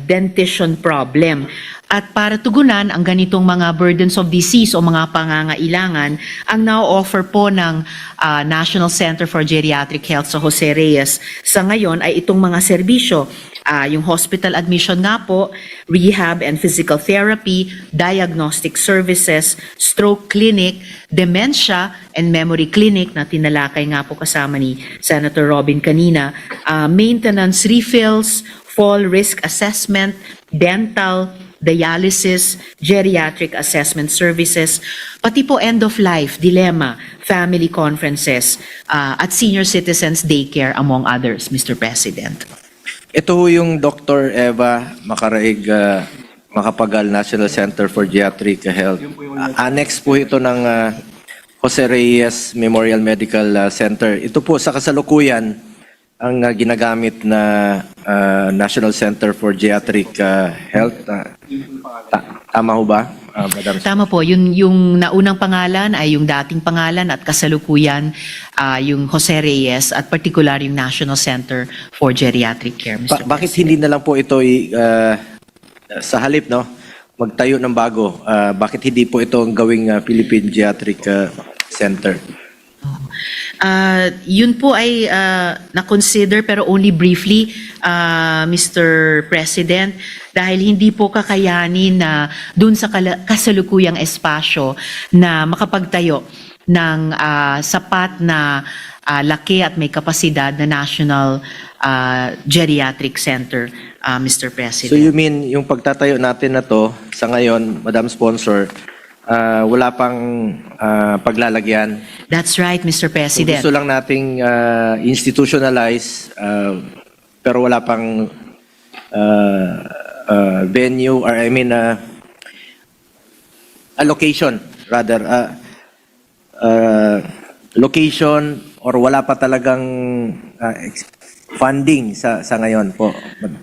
dentition problem. At para tugunan ang ganitong mga burdens of disease o mga pangangailangan, ang na-offer po ng National Center for Geriatric Health sa Jose Reyes sa ngayon ay itong mga serbisyo. Yung hospital admission nga po, rehab and physical therapy, diagnostic services, stroke clinic, dementia and memory clinic na tinalakay nga po kasama ni Senator Robin kanina, maintenance refills, fall risk assessment, dental, dialysis, geriatric assessment services, pati po end-of-life, dilemma, family conferences, at senior citizens daycare among others, Mr. President. Ito ho yung Dr. Eva Macaraig Macapagal National Center for Geriatric Health. Annex po ito ng Jose Reyes Memorial Medical Center. Ito po sa kasalukuyan ang ginagamit na National Center for Geriatric Health. Tama ho ba, Madam? Tama po, yung naunang pangalan ay yung dating pangalan at kasalukuyan yung Jose Reyes at particular yung National Center for Geriatric Care. Mr. Bakit hindi na lang po ito sa halip, no, magtayo ng bago? Bakit hindi po ito ang gawing Philippine Geriatric Center? Yun po ay na-consider pero only briefly, Mr. President, dahil hindi po kakayanin na dun sa kasalukuyang espasyo na makapagtayo ng sapat na laki at may kapasidad na National Geriatric Center, Mr. President. So you mean yung pagtatayo natin na to sa ngayon, Madam Sponsor, wala pang paglalagyan? That's right, Mr. So President. gusto lang nating institutionalize pero wala pang venue or I mean allocation rather location or wala pa talagang funding sa ngayon po,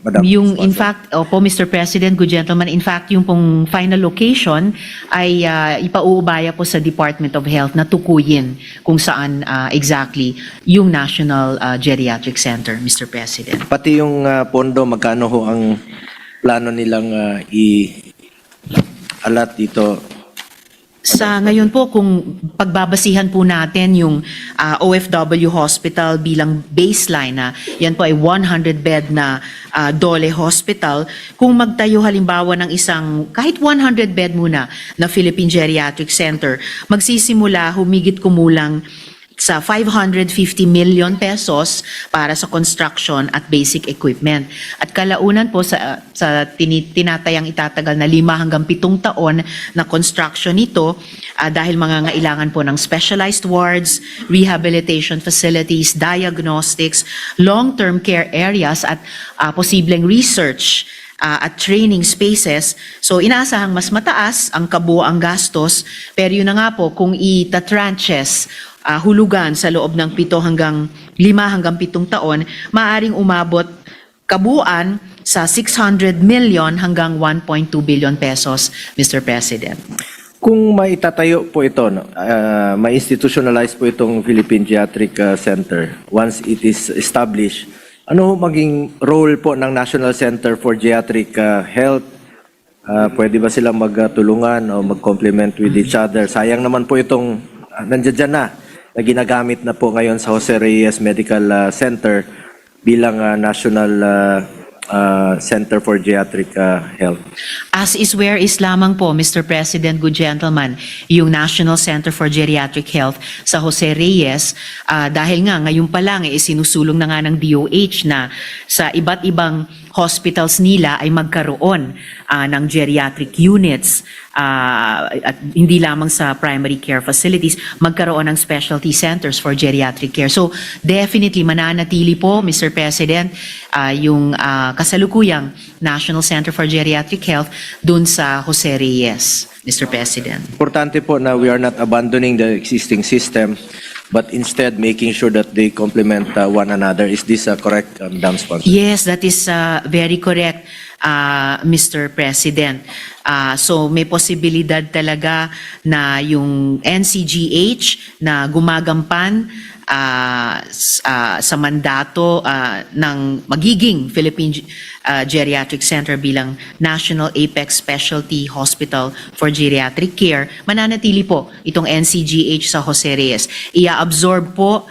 Madam Yung in Sponsor. fact, opo Mr. President, good gentlemen, in fact yung pong final location ay ipauubaya po sa Department of Health na tukuyin kung saan exactly yung National Geriatric Center, Mr. President. Pati yung pondo, magkano ho ang plano nilang i-alat dito, Sa ngayon po, kung pagbabasihan po natin yung OFW Hospital bilang baseline na yan po ay 100-bed na Dole Hospital, kung magtayo halimbawa ng isang kahit 100-bed muna na Philippine Geriatric Center, magsisimula humigit kumulang sa 550 million pesos para sa construction at basic equipment. At kalaunan po sa tinatayang itatagal na 5 hanggang 7 taon na construction nito dahil mangangailangan po ng specialized wards, rehabilitation facilities, diagnostics, long-term care areas at posibleng research at training spaces. So inaasahang mas mataas ang kabuoang gastos, pero yun na nga po kung itatranches hulugan sa loob ng 5 hanggang 7 taon, maaring umabot kabuuan sa 600 million hanggang 1.2 billion pesos, Mr. President. Kung maitatayo po ito, ma-institutionalize po itong Philippine Geriatric Center, once it is established, ano maging role po ng National Center for Geriatric Health? Pwede ba silang magtulungan o mag-complement with each other? Sayang naman po itong nandiyan na ginagamit na po ngayon sa Jose Reyes Medical Center bilang National Center for Geriatric Health. As is where is lamang po, Mr. President, good gentlemen, yung National Center for Geriatric Health sa Jose Reyes, dahil nga ngayon pa lang sinusulong na nga ng DOH na sa iba't ibang hospitals nila ay magkaroon ng geriatric units at hindi lamang sa primary care facilities, magkaroon ng specialty centers for geriatric care. So definitely mananatili po, Mr. President, yung kasalukuyang National Center for Geriatric Health dun sa Jose Reyes, Mr. President. Importante po na we are not abandoning the existing system, but instead making sure that they complement one another. Is this correct, Madam Sponsor? Yes, that is very correct, Mr. President. So may posibilidad talaga na yung NCGH na gumagampan sa mandato ng magiging Philippine Geriatric Center bilang National Apex Specialty Hospital for Geriatric Care, mananatili po itong NCGH sa Jose Reyes. Ia-absorb po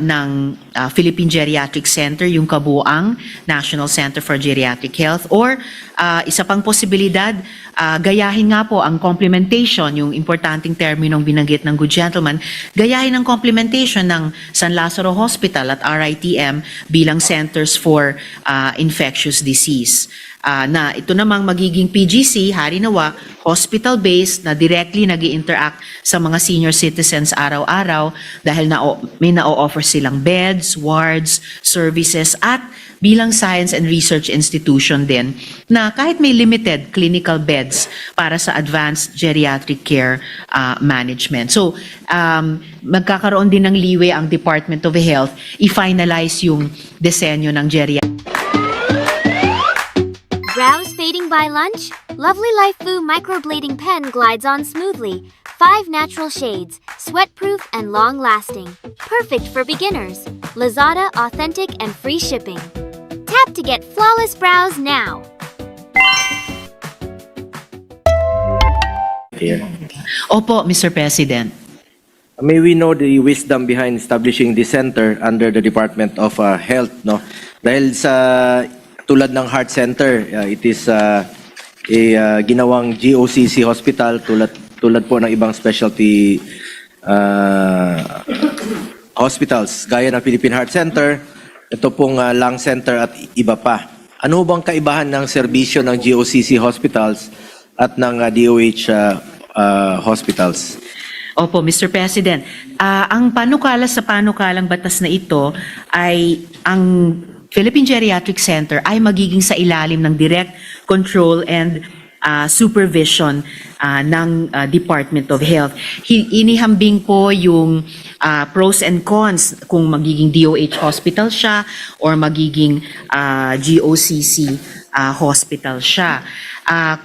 ng Philippine Geriatric Center yung kabuang National Center for Geriatric Health, or isa pang posibilidad, gayahin nga po ang complementation, yung importanteng terminong binanggit ng good gentleman, gayahin ang complementation ng San Lazaro Hospital at RITM bilang centers for infectious disease. Na ito namang magiging PGC, Harinawa, hospital-based na directly nag-i-interact sa mga senior citizens araw-araw dahil may na-offer silang beds, wards, services at bilang science and research institution din na kahit may limited clinical beds para sa advanced geriatric care management. So, magkakaroon din ng leeway ang Department of Health i-finalize yung disenyo ng geriatric. Brows fading by lunch? Lovely Life Fu microblading pen glides on smoothly. 5 natural shades, sweat-proof and long-lasting. Perfect for beginners. Lazada authentic and free shipping. Tap to get flawless brows now. Here. Opo, Mr. President. May we know the wisdom behind establishing this center under the Department of Health, no? Dahil sa tulad ng Heart Center, it is ginawang GOCC hospital tulad po ng ibang specialty hospitals gaya ng Philippine Heart Center, ito pong Lung Center at iba pa. Ano bang kaibahan ng serbisyo ng GOCC hospitals at ng DOH hospitals? Opo, Mr. President. Ang panukala sa panukalang batas na ito ay ang Philippine Geriatric Center ay magiging sa ilalim ng direct control and supervision ng Department of Health. Inihambing po yung pros and cons kung magiging DOH hospital siya or magiging GOCC hospital siya.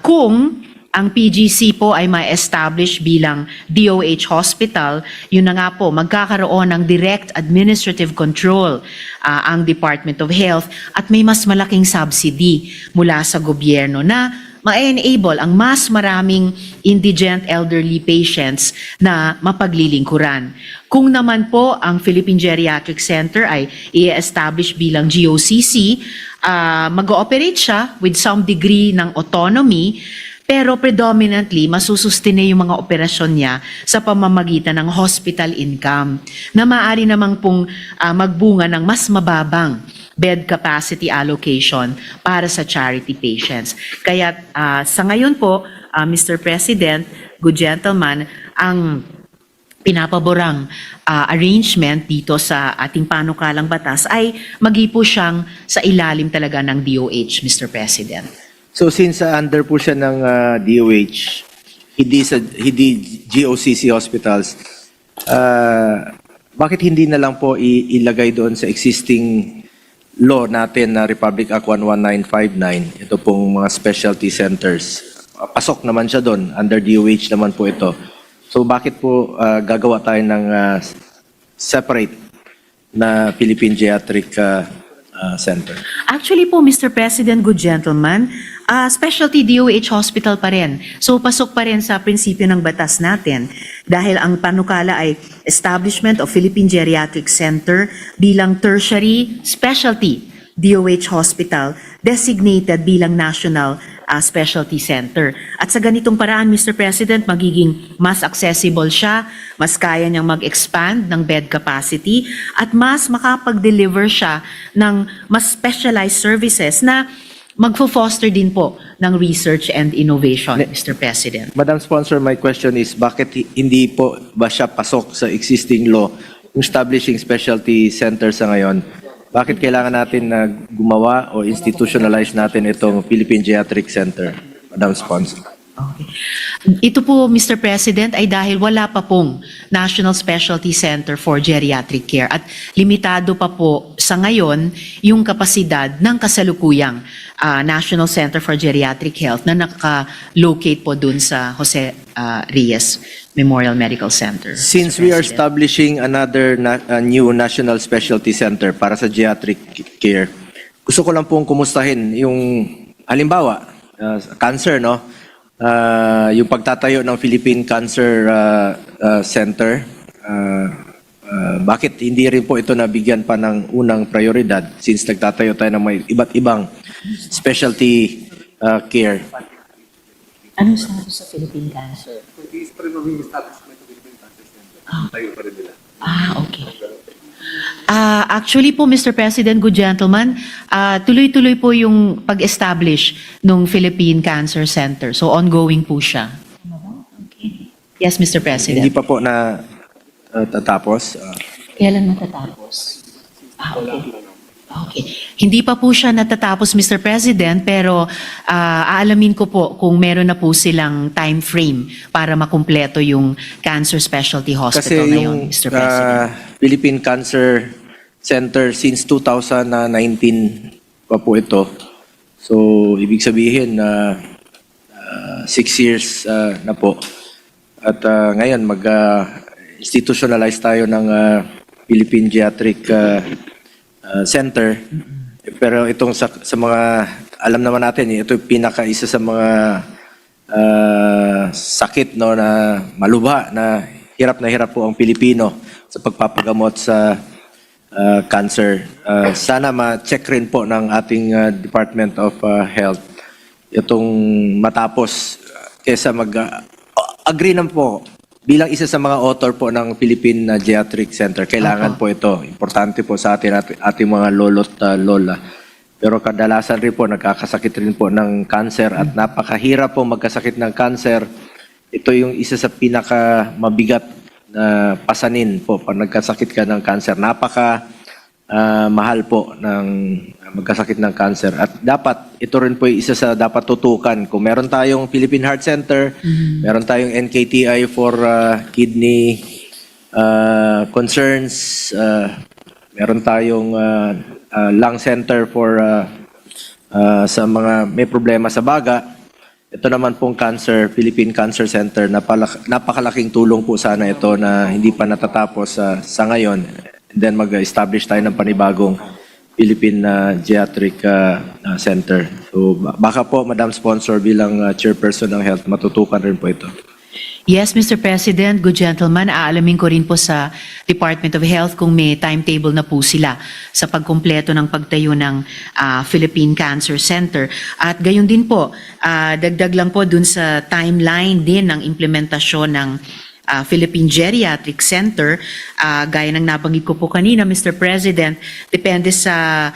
Kung ang PGC po ay ma-establish bilang DOH hospital, yun na nga po, magkakaroon ng direct administrative control ang Department of Health at may mas malaking subsidy mula sa gobyerno na ma-enable ang mas maraming indigent elderly patients na mapaglilingkuran. Kung naman po ang Philippine Geriatric Center ay i-establish bilang GOCC, mag-ooperate siya with some degree ng autonomy, pero predominantly masusustine yung mga operasyon niya sa pamamagitan ng hospital income na maaari namang pong magbunga ng mas mababang bed capacity allocation para sa charity patients. Kaya sa ngayon po, Mr. President, good gentleman, ang pinapaborang arrangement dito sa ating panukalang batas ay magi po siyang sa ilalim talaga ng DOH, Mr. President. So since under po siya ng DOH, hindi GOCC hospitals, bakit hindi na lang po ilagay doon sa existing law natin na Republic Act 11959, ito pong mga specialty centers. Pasok naman siya doon, under DOH naman po ito. So bakit po gagawa tayo ng separate na Philippine Geriatric Center? Actually po, Mr. President, good gentleman, specialty DOH hospital pa rin. So pasok pa rin sa prinsipyo ng batas natin dahil ang panukala ay establishment of Philippine Geriatric Center bilang tertiary specialty DOH hospital designated bilang national specialty center. At sa ganitong paraan, Mr. President, magiging mas accessible siya, mas kaya niyang mag-expand ng bed capacity, at mas makapag-deliver siya ng mas specialized services na magfo-foster din po ng research and innovation, Mr. President. Madam Sponsor, my question is, bakit hindi po ba siya pasok sa existing law, yung establishing specialty center sa ngayon? Bakit kailangan natin na gumawa o institutionalize natin itong Philippine Geriatric Center, Madam Sponsor? Okay. Ito po, Mr. President, ay dahil wala pa pong National Specialty Center for Geriatric Care at limitado pa po sa ngayon yung kapasidad ng kasalukuyang National Center for Geriatric Health na naka-locate po dun sa Jose Reyes Memorial Medical Center. Since Mr. we are President. establishing another new National Specialty Center para sa geriatric care, gusto ko lang pong kumustahin yung halimbawa, cancer, no? Yung pagtatayo ng Philippine Cancer Center, bakit hindi rin po ito nabigyan pa ng unang prioridad since nagtatayo tayo ng may iba't ibang specialty care? Anong status sa Philippine Cancer? Okay. Actually po, Mr. President, good gentleman, tuloy-tuloy po yung pag-establish ng Philippine Cancer Center. So ongoing po siya. Okay. Yes, Mr. President. Hindi pa po na tatapos? Kailan matatapos? Okay. Okay. Hindi pa po siya natatapos, Mr. President, pero aalamin ko po kung meron na po silang time frame para makumpleto yung Cancer Specialty Hospital Kasi na yun, yung Mr. President. Philippine Cancer Center since 2019 pa po ito. So, ibig sabihin na 6 years na po. At ngayon, mag-institutionalize tayo ng Philippine Geriatric Center. Pero itong sa mga, alam naman natin, ito yung pinaka-isa sa mga sakit, no, na malubha, na hirap po ang Pilipino sa pagpapagamot sa cancer. Sana ma-check rin po ng ating Department of Health itong matapos kesa agree naman po bilang isa sa mga author po ng Philippine Geriatric Center. Kailangan po ito. Importante po sa ating mga lolo't lola. Pero kadalasan rin po, nagkakasakit rin po ng cancer at napakahirap po magkasakit ng cancer. Ito yung isa sa pinaka mabigat na pasanin po pag nagkasakit ka ng cancer. Mahal po ng magkasakit ng cancer. At dapat, ito rin po yung isa sa dapat tutukan. Kung meron tayong Philippine Heart Center, meron tayong NKTI for kidney concerns, meron tayong lung center for sa mga may problema sa baga. Ito naman pong cancer, Philippine Cancer Center, napakalaking tulong po sana ito na hindi pa natatapos sa ngayon. And then mag-establish tayo ng panibagong Philippine Geriatric Center. So baka po, Madam Sponsor, bilang chairperson ng health, matutukan rin po ito. Yes, Mr. President, good gentleman, aalamin ko rin po sa Department of Health kung may timetable na po sila sa pagkumpleto ng pagtayo ng Philippine Cancer Center. At gayon din po, dagdag lang po dun sa timeline din ng implementasyon ng Philippine Geriatric Center, gaya ng nabanggit ko po kanina, Mr. President, depende sa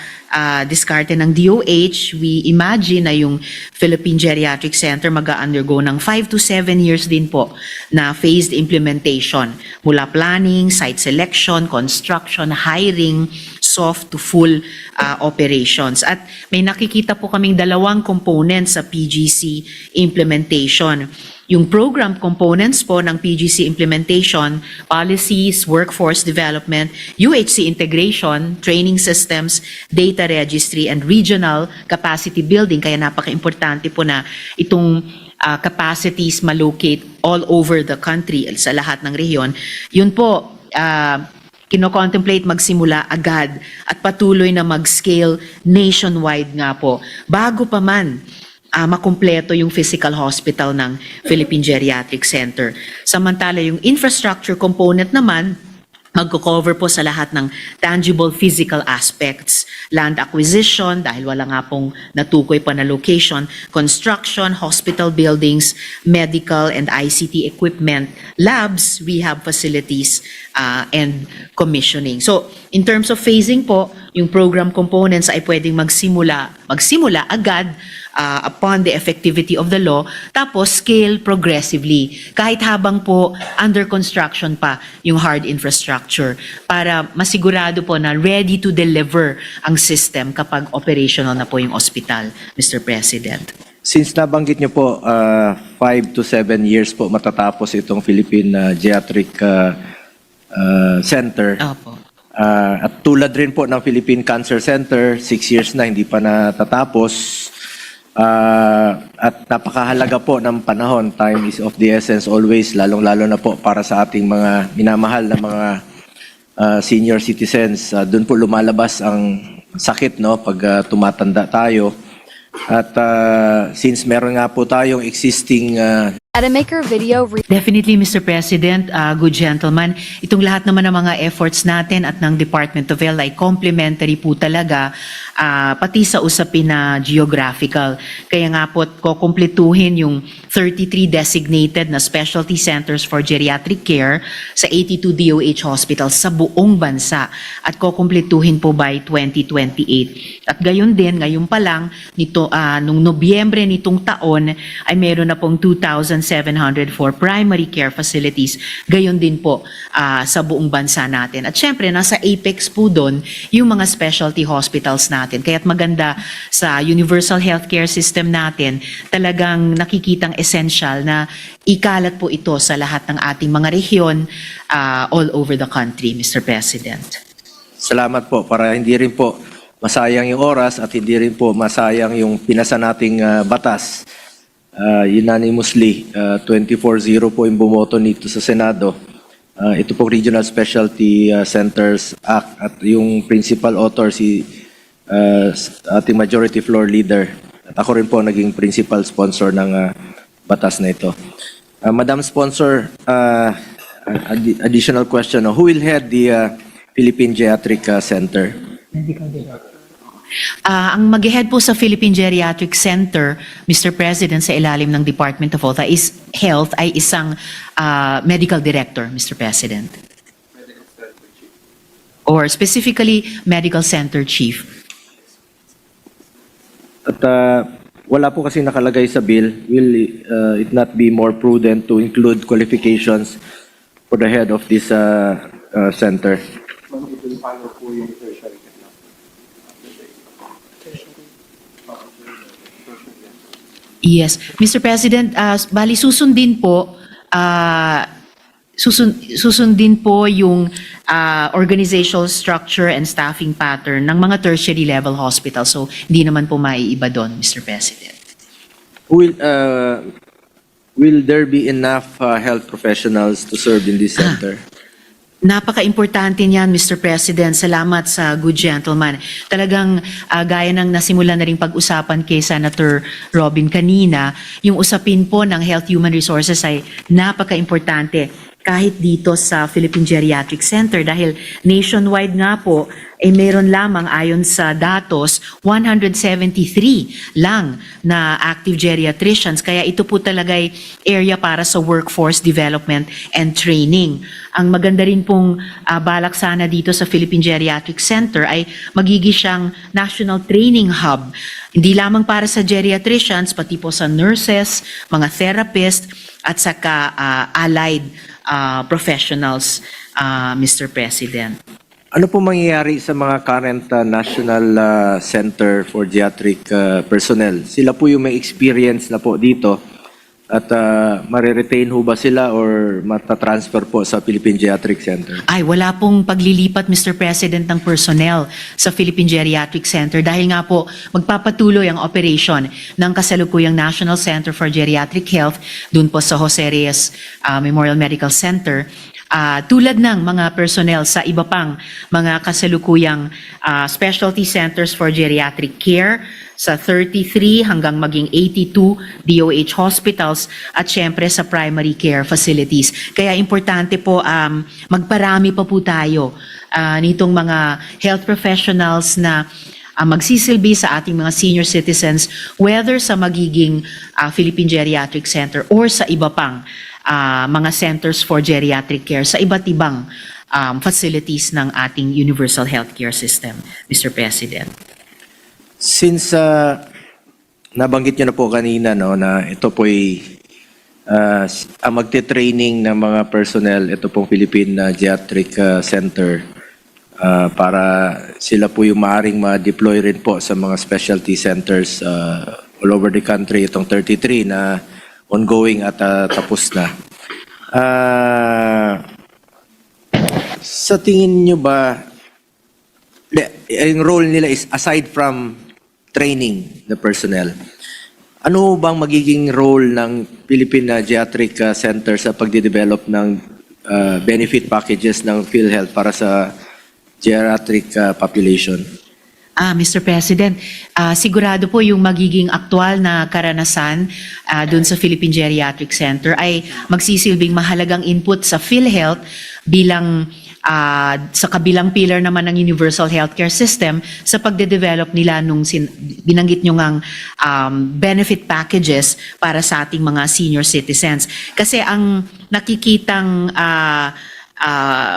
diskarte ng DOH, we imagine na yung Philippine Geriatric Center mag-undergo ng 5 to 7 years din po na phased implementation mula planning, site selection, construction, hiring, soft to full operations. At may nakikita po kaming dalawang components sa PGC implementation. Yung program components po ng PGC implementation, policies, workforce development, UHC integration, training systems, data registry, and regional capacity building. Kaya napaka-importante po na itong capacities malocate all over the country sa lahat ng rehiyon. Yun po, kino-contemplate magsimula agad at patuloy na mag-scale nationwide nga po. Bago pa man makumpleto yung physical hospital ng Philippine Geriatric Center. Samantala yung infrastructure component naman, magko-cover po sa lahat ng tangible physical aspects, land acquisition, dahil wala nga pong natukoy pa na location, construction, hospital buildings, medical and ICT equipment, labs, rehab facilities, and commissioning. So, in terms of phasing po, yung program components ay pwedeng magsimula agad upon the effectivity of the law, tapos scale progressively, kahit habang po under construction pa yung hard infrastructure, para masigurado po na ready to deliver ang system kapag operational na po yung ospital, Mr. President. Since nabanggit niyo po, 5 to 7 years po matatapos itong Philippine Geriatric Center. Opo. At tulad rin po ng Philippine Cancer Center, 6 years na hindi pa natatapos. At napakahalaga po ng panahon. Time is of the essence always, lalong-lalo na po para sa ating mga minamahal na mga senior citizens. Doon po lumalabas ang sakit, no, pag tumatanda tayo. At since meron nga po tayong existing Maker video Definitely, Mr. President, good gentleman. Itong lahat naman ng mga efforts natin at ng Department of Health ay complementary po talaga, pati sa usapin na geographical. Kaya nga po, kukumpletuhin yung 33 designated na specialty centers for geriatric care sa 82 DOH hospitals sa buong bansa at kukumpletuhin po by 2028. At gayon din, ngayon pa lang, nung Nobyembre nitong taon, ay meron na pong 2,704 primary care facilities, gayon din po sa buong bansa natin. At syempre, nasa apex po doon yung mga specialty hospitals natin. Kaya't maganda sa universal healthcare system natin, talagang nakikitang essential na ikalat po ito sa lahat ng ating mga rehiyon all over the country, Mr. President. salamat po para hindi rin po masayang yung oras at hindi rin po masayang yung pinasa nating batas. Unanimously, 24-0 po yung bumoto nito sa Senado. Ito po Regional Specialty Centers Act at yung principal author si ating majority floor leader. At ako rin po naging principal sponsor ng batas na ito. Madam Sponsor, additional question. Who will head the Philippine Geriatric Center? Ang mag-head po sa Philippine Geriatric Center, Mr. President, sa ilalim ng Department of Health ay isang medical director, Mr. President. Or specifically, medical center chief. At wala po kasi nakalagay sa bill, will it not be more prudent to include qualifications for the head of this center? Yes. Mr. President, bali susundin po, susundin po yung organizational structure and staffing pattern ng mga tertiary level hospitals. So, hindi naman po maiiba doon, Mr. President. Will there be enough health professionals to serve in this center? Napaka-importante niyan, Mr. President. Salamat sa good gentleman. Talagang gaya ng nasimula na rin pag-usapan kay Senator Robin kanina, yung usapin po ng Health Human Resources ay napaka-importante kahit dito sa Philippine Geriatric Center dahil nationwide nga po ay meron lamang ayon sa datos 173 lang na active geriatricians, kaya ito po talaga ay area para sa workforce development and training. Ang maganda rin pong balak sana dito sa Philippine Geriatric Center ay magiging siyang national training hub, hindi lamang para sa geriatricians pati po sa nurses, mga therapists at saka allied professionals, Mr. President. Ano po mangyayari sa mga current National Center for Geriatric Personnel? Sila po yung may experience na po dito at mariretain ho ba sila or matatransfer po sa Philippine Geriatric Center? Ay, wala pong paglilipat, Mr. President, ng personnel sa Philippine Geriatric Center dahil nga po magpapatuloy ang operation ng kasalukuyang National Center for Geriatric Health dun po sa Jose Reyes Memorial Medical Center. Tulad ng mga personnel sa iba pang mga kasalukuyang specialty centers for geriatric care sa 33 hanggang maging 82 DOH hospitals at syempre sa primary care facilities. Kaya importante po magparami pa po tayo nitong mga health professionals na magsisilbi sa ating mga senior citizens whether sa magiging Philippine Geriatric Center or sa iba pang mga centers for geriatric care sa iba't ibang facilities ng ating universal healthcare system, Mr. President. Since nabanggit nyo na po kanina no, na ito po'y ang magte-training ng mga personnel, ito pong Philippine Geriatric Center para sila po yung maaaring ma-deploy rin po sa mga specialty centers all over the country, itong 33 na ongoing at tapos na. Sa tingin nyo ba, yung role nila is aside from training the personnel, ano bang magiging role ng Philippine Geriatric Center sa pagde-develop ng benefit packages ng PhilHealth para sa geriatric population? Mr. President, sigurado po yung magiging aktual na karanasan dun sa Philippine Geriatric Center ay magsisilbing mahalagang input sa PhilHealth bilang sa kabilang pillar naman ng Universal Healthcare System sa pagde-develop nila nung binanggit nyo ngang benefit packages para sa ating mga senior citizens. Kasi ang nakikitang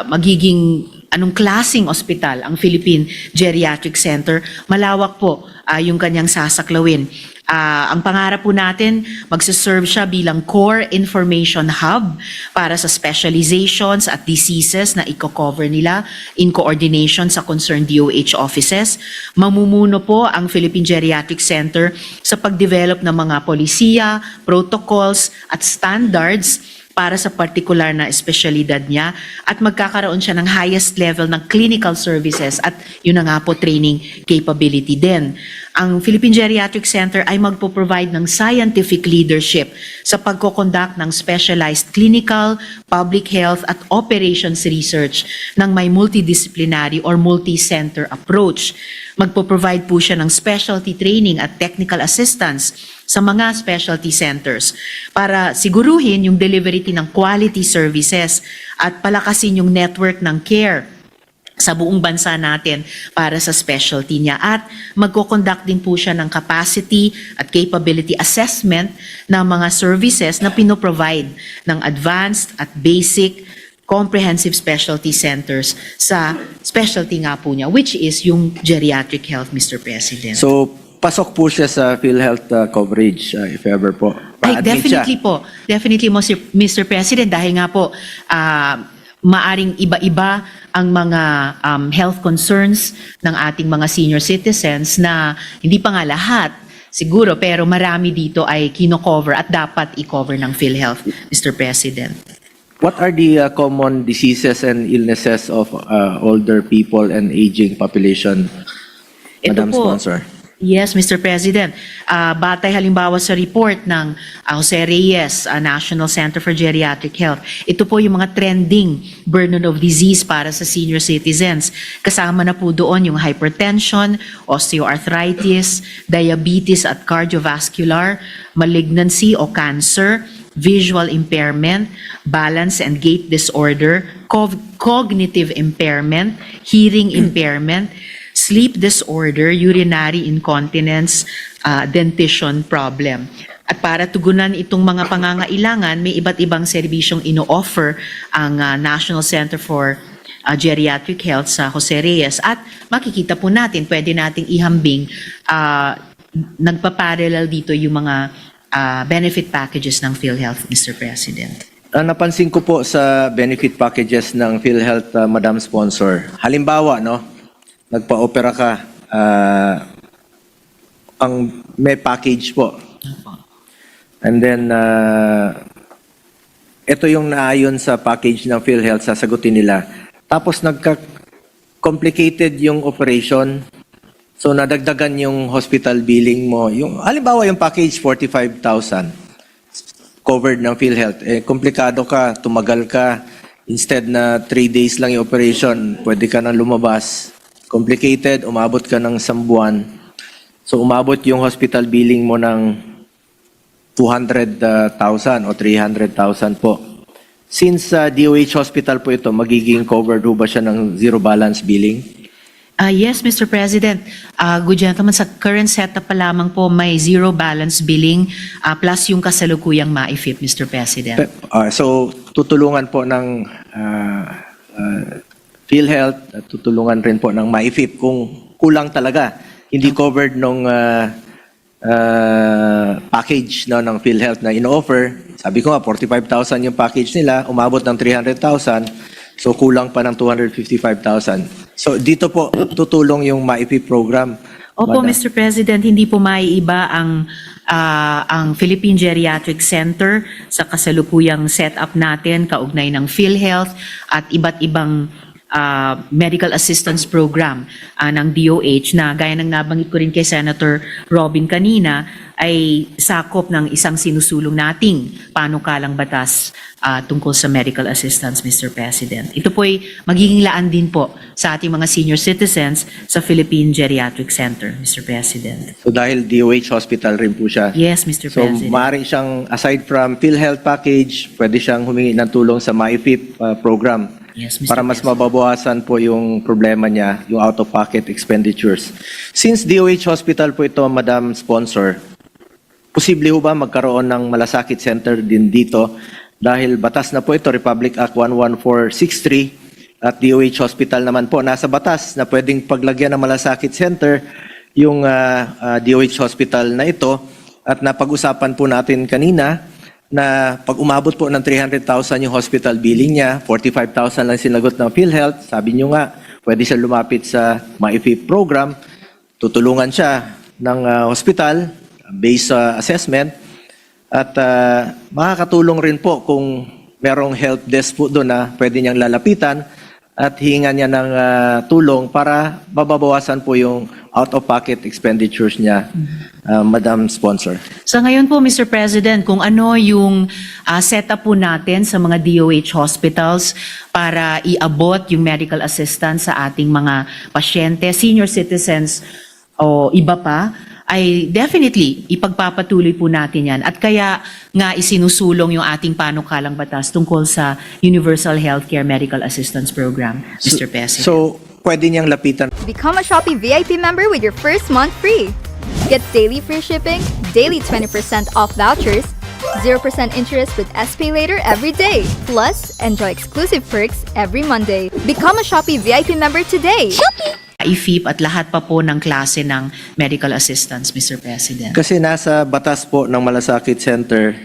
magiging anong klaseng ospital ang Philippine Geriatric Center, malawak po yung kanyang sasaklawin. Ang pangarap po natin, magsaserve siya bilang core information hub para sa specializations at diseases na i-cover nila in coordination sa concerned DOH offices. Mamumuno po ang Philippine Geriatric Center sa pag-develop ng mga polisiya, protocols at standards para sa particular na espesyalidad niya at magkakaroon siya ng highest level ng clinical services at yun na nga po training capability din. Ang Philippine Geriatric Center ay magpo-provide ng scientific leadership sa pagkoconduct ng specialized clinical, public health at operations research ng may multidisciplinary or multi-center approach. Magpo-provide po siya ng specialty training at technical assistance sa mga specialty centers para siguruhin yung delivery ng quality services at palakasin yung network ng care sa buong bansa natin para sa specialty niya. At magko-conduct din po siya ng capacity at capability assessment ng mga services na pinoprovide ng advanced at basic comprehensive specialty centers sa specialty nga po niya, which is yung geriatric health, Mr. President. So, pasok po siya sa PhilHealth coverage if ever po. Ay, Pa-admit definitely siya. po. Definitely mo, Mr. President, dahil nga po, maaring iba-iba ang mga health concerns ng ating mga senior citizens na hindi pa nga lahat, siguro, pero marami dito ay kino-cover at dapat i-cover ng PhilHealth, Mr. President. What are the common diseases and illnesses of older people and aging population, Ito Madam po, Sponsor? Yes, Mr. President. Batay halimbawa sa report ng Jose Reyes, National Center for Geriatric Health, ito po yung mga trending burden of disease para sa senior citizens. Kasama na po doon yung hypertension, osteoarthritis, diabetes at cardiovascular, malignancy o cancer, visual impairment, balance and gait disorder, cognitive impairment, hearing impairment, sleep disorder, urinary incontinence, dentition problem. At para tugunan itong mga pangangailangan, may iba't ibang serbisyong ino-offer ang National Center for Geriatric Health sa Jose Reyes. At makikita po natin, pwede nating ihambing, nagpaparallel dito yung mga benefit packages ng PhilHealth, Mr. President. Napansin ko po sa benefit packages ng PhilHealth, Madam Sponsor. Halimbawa, no, nagpa-opera ka, ang may package po. And then, ito yung naayon sa package ng PhilHealth, sasagutin nila. Tapos nagka-complicated yung operation. So nadagdagan yung hospital billing mo. Yung, halimbawa yung package, 45,000 covered ng PhilHealth. Komplikado ka, tumagal ka. Instead na 3 days lang yung operation, pwede ka nang lumabas. Complicated, umabot ka ng 1 buwan. So umabot yung hospital billing mo ng 200,000 o 300,000 po. Since DOH hospital po ito, magiging covered ho ba siya ng zero balance billing? Yes, Mr. President. Good gentlemen, sa current setup pa lamang po may zero balance billing plus yung kasalukuyang MAIFIP, Mr. President. So tutulungan po ng PhilHealth at tutulungan rin po ng MAIFIP kung kulang talaga. Hindi covered nung package no, ng PhilHealth na in-offer. Sabi ko nga, 45,000 yung package nila, umabot ng 300,000, so kulang pa ng 255,000. So dito po tutulong yung MAIFIP program. Opo, Madam. Mr. President, hindi po maiiba ang Philippine Geriatric Center sa kasalukuyang setup natin, kaugnay ng PhilHealth at iba't ibang medical assistance program ng DOH na gaya ng nabanggit ko rin kay Senator Robin kanina ay sakop ng isang sinusulong nating panukalang batas tungkol sa medical assistance, Mr. President. Ito po ay magiging laan din po sa ating mga senior citizens sa Philippine Geriatric Center, Mr. President. So dahil DOH hospital rin po siya. Yes, Mr. So President. maaari siyang, aside from PhilHealth package, pwede siyang humingi ng tulong sa MAIFIP program. Yes, Mr. Para mas President. mababawasan po yung problema niya, yung out-of-pocket expenditures. Since DOH hospital po ito, Madam Sponsor, posible ho ba magkaroon ng malasakit center din dito? Dahil batas na po ito, Republic Act 11463, at DOH hospital naman po, nasa batas na pwedeng paglagyan ng malasakit center yung DOH hospital na ito. At napag-usapan po natin kanina, na pag umabot po ng 300,000 yung hospital billing niya, 45,000 lang sinagot ng PhilHealth, sabi niyo nga, pwede siya lumapit sa MAIFIP program, tutulungan siya ng hospital based sa assessment, at makakatulong rin po kung merong help desk po doon na pwede niyang lalapitan at hihingan niya ng tulong para mababawasan po yung out-of-pocket expenditures niya, Madam Sponsor. Sa ngayon po, Mr. President, kung ano yung setup po natin sa mga DOH hospitals para iabot yung medical assistance sa ating mga pasyente, senior citizens o iba pa, ay definitely ipagpapatuloy po natin yan. At kaya nga isinusulong yung ating panukalang batas tungkol sa Universal Healthcare Medical Assistance Program, Mr. President. So, pwede niyang lapitan. Become a Shopee VIP member with your first month free. Get daily free shipping, daily 20% off vouchers, 0% interest with SPay Later every day. Plus, enjoy exclusive perks every Monday. Become a Shopee VIP member today. IFIP at lahat pa po ng klase ng medical assistance, Mr. President. Kasi nasa batas po ng Malasakit Center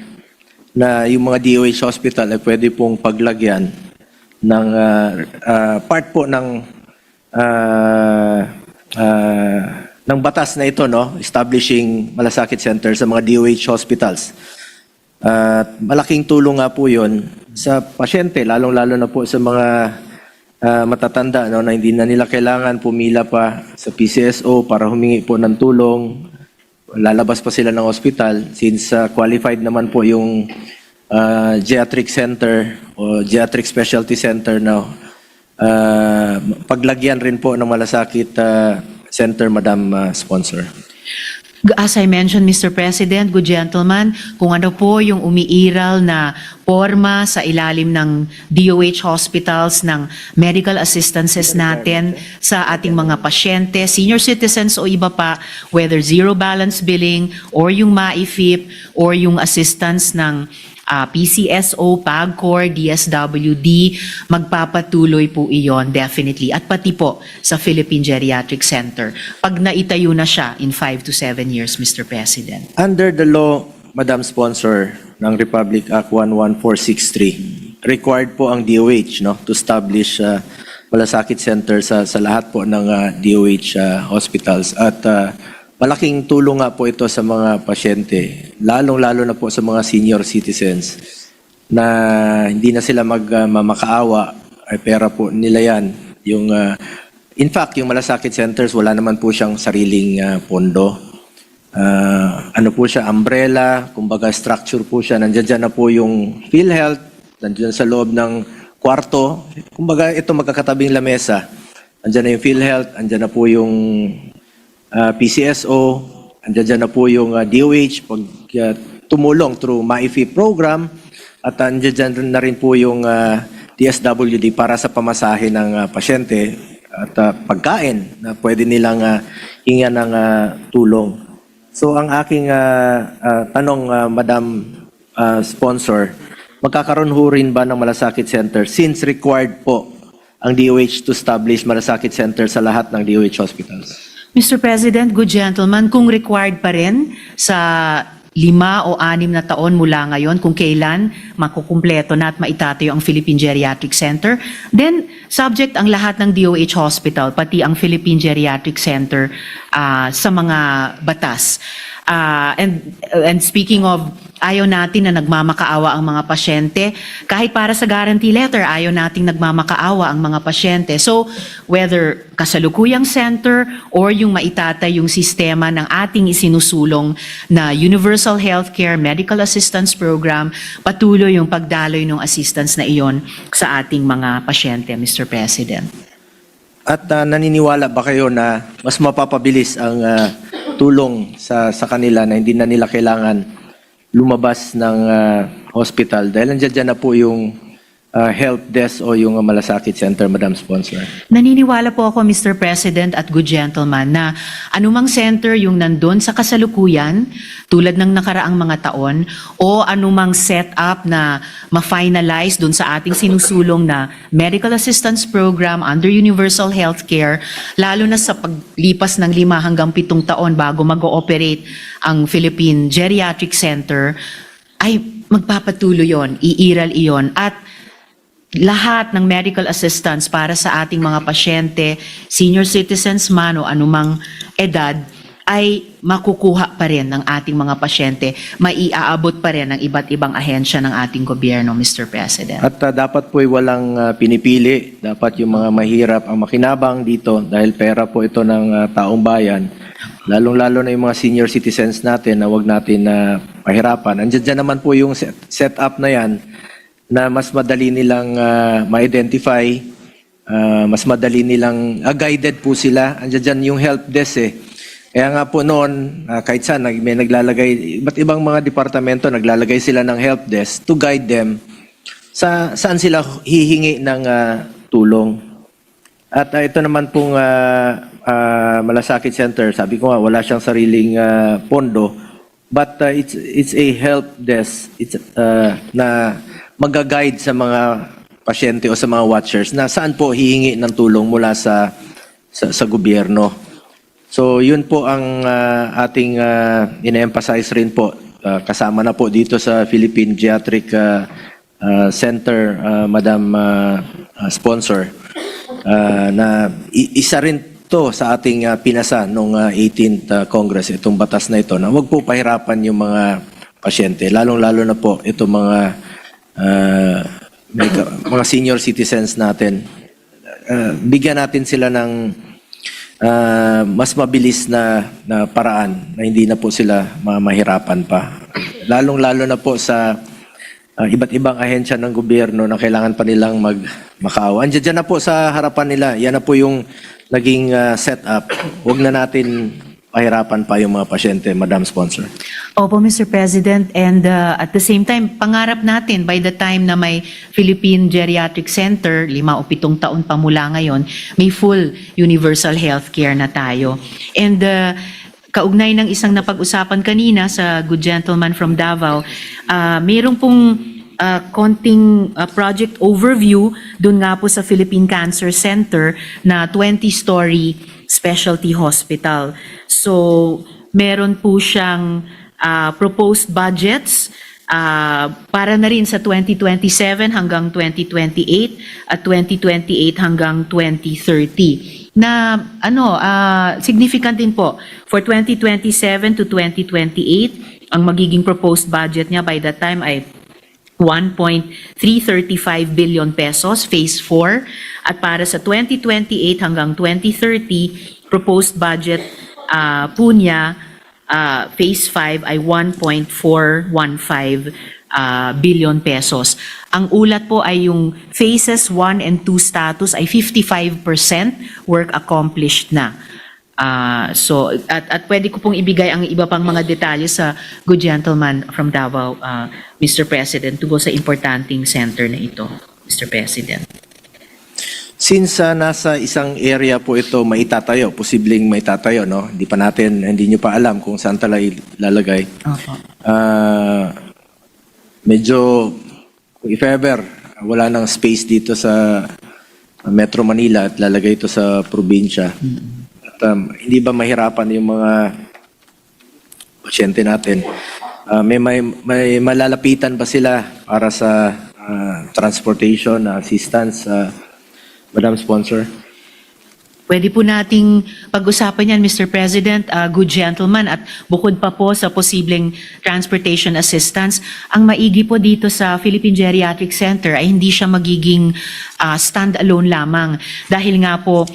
na yung mga DOH hospital ay pwede pong paglagyan ng part po ng batas na ito, no, establishing Malasakit Center sa mga DOH hospitals. Malaking tulong nga po yun sa pasyente, lalong-lalo na po sa mga matatanda no, na hindi na nila kailangan pumila pa sa PCSO para humingi po ng tulong. Lalabas pa sila ng hospital since qualified naman po yung geriatric center o geriatric specialty center na paglagyan rin po ng malasakit center, Madam Sponsor. As I mentioned, Mr. President, good gentlemen, kung ano po yung umiiral na porma sa ilalim ng DOH hospitals ng medical assistances natin sa ating mga pasyente, senior citizens o iba pa, whether zero balance billing or yung MAIFIP or yung assistance ng PCSO, PAGCOR, DSWD, magpapatuloy po iyon definitely. At pati po sa Philippine Geriatric Center, pag naitayo na siya in 5 to 7 years, Mr. President. Under the law, Madam Sponsor, ng Republic Act 11463, required po ang DOH no, to establish malasakit center sa lahat po ng DOH hospitals. At malaking tulong nga po ito sa mga pasyente, lalong-lalo na po sa mga senior citizens na hindi na sila magmamakaawa, ay pera po nila yan. In fact, yung malasakit centers, wala naman po siyang sariling pondo. Ano po siya, umbrella, kumbaga structure po siya. Nandiyan na po yung PhilHealth, nandiyan sa loob ng kwarto. Kumbaga ito magkakatabing lamesa. Nandiyan na yung PhilHealth, nandiyan na po yung PCSO, andyan na po yung DOH pag tumulong through MAIFI program at andyan na rin po yung DSWD para sa pamasahe ng pasyente at pagkain na pwede nilang hingan ng tulong. So ang aking tanong, Madam Sponsor, magkakaroon ho rin ba ng malasakit center since required po ang DOH to establish malasakit center sa lahat ng DOH hospitals? Mr. President, good gentlemen, kung required pa rin sa 5 o 6 na taon mula ngayon, kung kailan makukumpleto na at maitatayo ang Philippine Geriatric Center, then subject ang lahat ng DOH hospital, pati ang Philippine Geriatric Center sa mga batas. And speaking of, ayaw natin na nagmamakaawa ang mga pasyente. Kahit para sa guarantee letter, ayaw nating nagmamakaawa ang mga pasyente. So, whether kasalukuyang center or yung maitatay yung sistema ng ating isinusulong na Universal Healthcare Medical Assistance Program, patuloy yung pagdaloy ng assistance na iyon sa ating mga pasyente, Mr. President. At naniniwala ba kayo na mas mapapabilis ang tulong sa kanila na hindi na nila kailangan lumabas ng hospital dahil nandiyan na po yung help desk o yung malasakit center, Madam Sponsor? Naniniwala po ako, Mr. President at good gentleman, na anumang center yung nandun sa kasalukuyan, tulad ng nakaraang mga taon, o anumang setup na ma-finalize dun sa ating sinusulong na Medical Assistance Program under Universal Healthcare, lalo na sa paglipas ng 5 hanggang 7 taon bago mag-ooperate ang Philippine Geriatric Center, ay magpapatuloy yon, iiral iyon, at lahat ng medical assistance para sa ating mga pasyente, senior citizens man o anumang edad, ay makukuha pa rin ng ating mga pasyente, maiaabot pa rin ng iba't ibang ahensya ng ating gobyerno, Mr. President. At dapat po'y walang pinipili. Dapat yung mga mahirap ang makinabang dito dahil pera po ito ng taong bayan. Lalong-lalo na yung mga senior citizens natin na wag natin pahirapan. Andiyan naman po yung setup na yan na mas madali nilang ma-identify, mas madali nilang guided po sila. Andiyan yung help desk eh. Kaya nga po noon, kahit saan may naglalagay, iba't ibang mga departamento naglalagay sila ng help desk to guide them saan sila hihingi ng tulong. At ito naman pong malasakit center, sabi ko nga wala siyang sariling pondo, but it's a help desk na mag-guide sa mga pasyente o sa mga watchers na saan po hihingi ng tulong mula sa gobyerno. So yun po ang ating ina-emphasize rin po, kasama na po dito sa Philippine Geriatric Center, Madam Sponsor, na isa rin to sa ating pinasa noong 18th Congress, itong batas na ito, na huwag po pahirapan yung mga pasyente, lalong-lalo na po itong mga senior citizens natin. bigyan natin sila ng mas mabilis na paraan na hindi na po sila mahirapan pa. Lalong-lalo na po sa iba't ibang ahensya ng gobyerno na kailangan pa nilang makaawa. Andiyan na po sa harapan nila. Yan na po yung naging setup. Huwag na natin pahirapan pa yung mga pasyente, Madam Sponsor. Opo, Mr. President. And at the same time, pangarap natin by the time na may Philippine Geriatric Center, 5 o 7 taon pa mula ngayon, may full universal healthcare na tayo. And kaugnay ng isang napag-usapan kanina sa good gentleman from Davao, mayroong pong konting project overview dun nga po sa Philippine Cancer Center na 20-story specialty hospital. So, meron po siyang proposed budgets para na rin sa 2027 hanggang 2028 at 2028 hanggang 2030 na significant din po. For 2027 to 2028, ang magiging proposed budget niya by that time ay 1.335 billion pesos, Phase 4. At para sa 2028 hanggang 2030, proposed budget po niya, Phase 5 ay 1.415 billion pesos. Ang ulat po ay yung Phases 1 and 2 status ay 55% work accomplished na. So at pwede ko pong ibigay ang iba pang mga detalye sa good gentleman from Davao, Mr. President, to go sa importanteng center na ito, Mr. President. Since nasa isang area po ito maitatayo, posibleng maitatayo, no? Hindi nyo pa alam kung saan talaga ilalagay. Opo. Medyo, if ever, wala nang space dito sa Metro Manila at lalagay ito sa probinsya. At hindi ba mahirapan yung mga pasyente natin? May malalapitan ba sila para sa transportation, assistance, Madam Sponsor? Pwede po nating pag-usapan yan, Mr. President, good gentleman, at bukod pa po sa posibleng transportation assistance, ang maigi po dito sa Philippine Geriatric Center ay hindi siya magiging stand-alone lamang. Dahil nga po,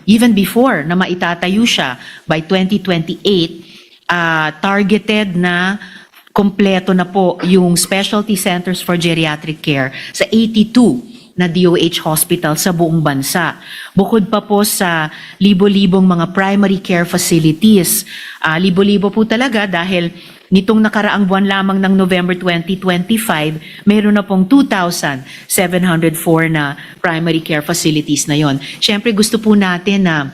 even before na maitatayo siya by 2028, targeted na kompleto na po yung specialty centers for geriatric care sa 82 na DOH hospital sa buong bansa. Bukod pa po sa libo-libong mga primary care facilities. Libo-libo po talaga dahil nitong nakaraang buwan lamang ng November 2025, mayroon na pong 2,704 na primary care facilities na yon. Siyempre gusto po natin na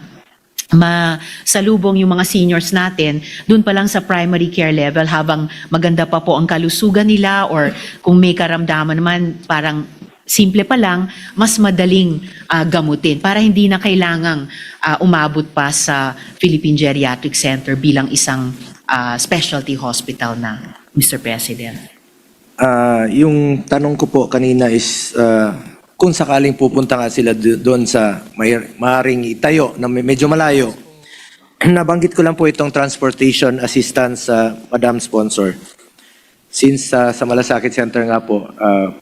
masalubong yung mga seniors natin dun pa lang sa primary care level habang maganda pa po ang kalusugan nila, or kung may karamdaman naman parang simple pa lang, mas madaling gamutin para hindi na kailangang umabot pa sa Philippine Geriatric Center bilang isang specialty hospital na, Mr. President. Yung tanong ko po kanina is kung sakaling pupunta nga sila doon sa maaaring itayo na medyo malayo, nabanggit ko lang po itong transportation assistance, Madam Sponsor. Since sa Malasakit Center nga po,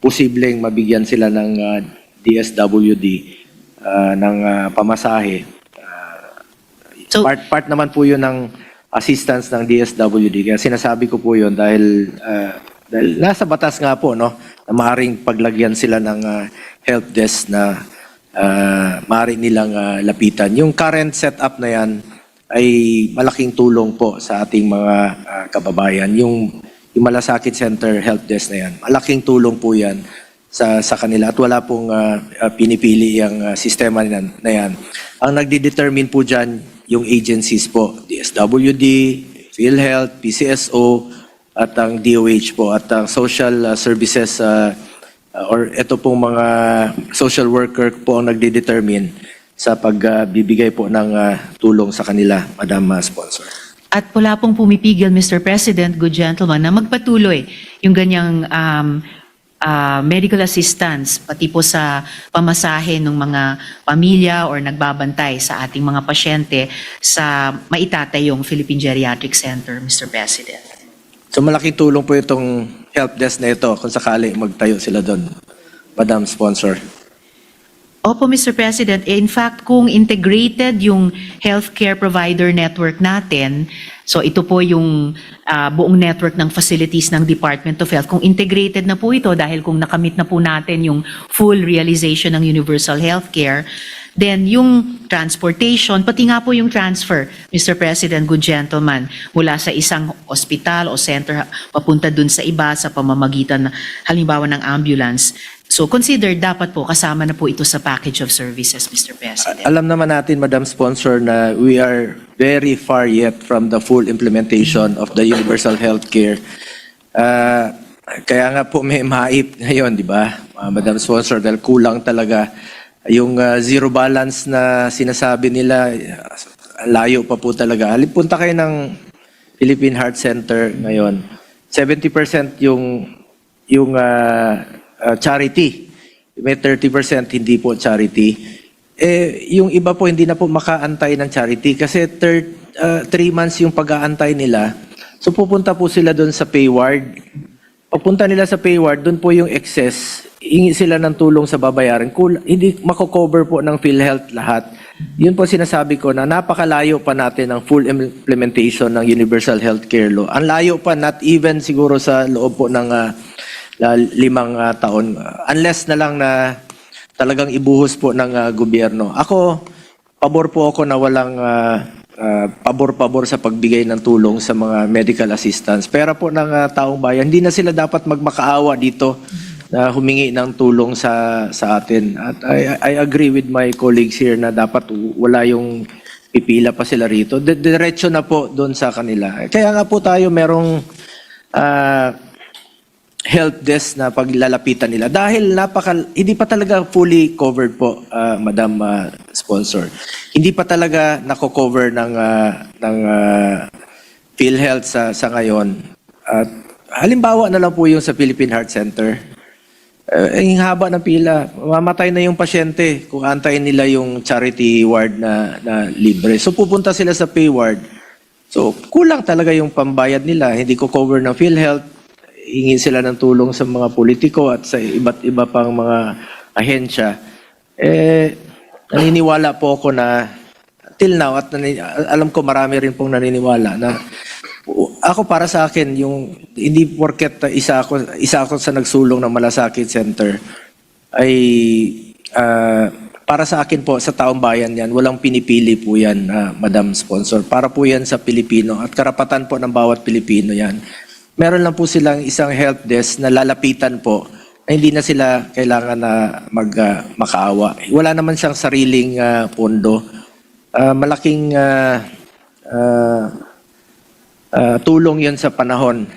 posibleng mabigyan sila ng DSWD ng pamasahe. So- Part naman po yun ng assistance ng DSWD. Kaya sinasabi ko po yun dahil nasa batas nga po, no, na maaaring paglagyan sila ng help desk na maaari nilang lapitan. Yung current setup na yan ay malaking tulong po sa ating mga kababayan. Yung Malasakit Center help desk na yan, malaking tulong po yan sa kanila at wala pong pinipili yung sistema na yan. Ang nagdi-determine po dyan yung agencies po, DSWD, PhilHealth, PCSO, at ang DOH po, at ang social services or ito pong mga social worker po ang nagdi-determine sa pagbibigay po ng tulong sa kanila, Madam Sponsor. At wala pong pumipigil, Mr. President, good gentleman, na magpatuloy yung ganyang medical assistance, pati po sa pamasahe ng mga pamilya or nagbabantay sa ating mga pasyente sa maitatayong Philippine Geriatric Center, Mr. President. So malaking tulong po itong help desk na ito kung sakali magtayo sila doon, Madam Sponsor. Opo, Mr. President. In fact, kung integrated yung healthcare provider network natin, so ito po yung buong network ng facilities ng Department of Health. Kung integrated na po ito, dahil kung nakamit na po natin yung full realization ng universal healthcare, then yung transportation, pati nga po yung transfer, Mr. President, good gentleman, mula sa isang ospital o center papunta dun sa iba sa pamamagitan halimbawa ng ambulance. So consider dapat po kasama na po ito sa package of services, Mr. President. Alam naman natin, Madam Sponsor, na we are very far yet from the full implementation of the universal healthcare. Kaya nga po may MAIP ngayon, di ba, Madam Sponsor, dahil kulang talaga yung zero balance na sinasabi nila, layo pa po talaga. Punta kayo ng Philippine Heart Center ngayon. 70% yung charity. May 30% hindi po charity. Yung iba po hindi na po makaantay ng charity kasi 3 months yung pag-aantay nila. So pupunta po sila doon sa pay ward. Pagpunta nila sa pay ward, doon po yung excess. Hingi sila ng tulong sa babayaran. Hindi mako-cover po ng PhilHealth lahat. Yun po sinasabi ko na napakalayo pa natin ng full implementation ng Universal Healthcare Law. Ang layo pa, not even siguro sa loob po ng 5 taon. Unless na lang na talagang ibuhos po ng gobyerno. Ako, pabor po ako na walang pabor-pabor sa pagbigay ng tulong sa mga medical assistance. Pera po ng taong bayan, hindi na sila dapat magmakaawa dito na humingi ng tulong sa atin. At I agree with my colleagues here na dapat wala yung pipila pa sila rito. Diretso na po doon sa kanila. Kaya nga po tayo merong help desk na paglalapitan nila dahil hindi pa talaga fully covered po, Madam Sponsor. Hindi pa talaga nako-cover ng PhilHealth sa ngayon. At halimbawa na lang po yung sa Philippine Heart Center. Ang haba ng pila, mamatay na yung pasyente kung antayin nila yung charity ward na libre. So pupunta sila sa pay ward. So kulang talaga yung pambayad nila, hindi ko cover ng PhilHealth. Hingin sila ng tulong sa mga politiko at sa iba't iba pang mga ahensya. Naniniwala po ako na till now at alam ko marami rin pong naniniwala na ako para sa akin yung hindi porket isa ako sa nagsulong ng Malasakit Center ay para sa akin po sa taong bayan yan, walang pinipili po yan, Madam Sponsor. Para po yan sa Pilipino at karapatan po ng bawat Pilipino yan. Meron lang po silang isang help desk na lalapitan po na hindi na sila kailangan na makaawa. Wala naman siyang sariling pondo. Malaking tulong yon sa panahon.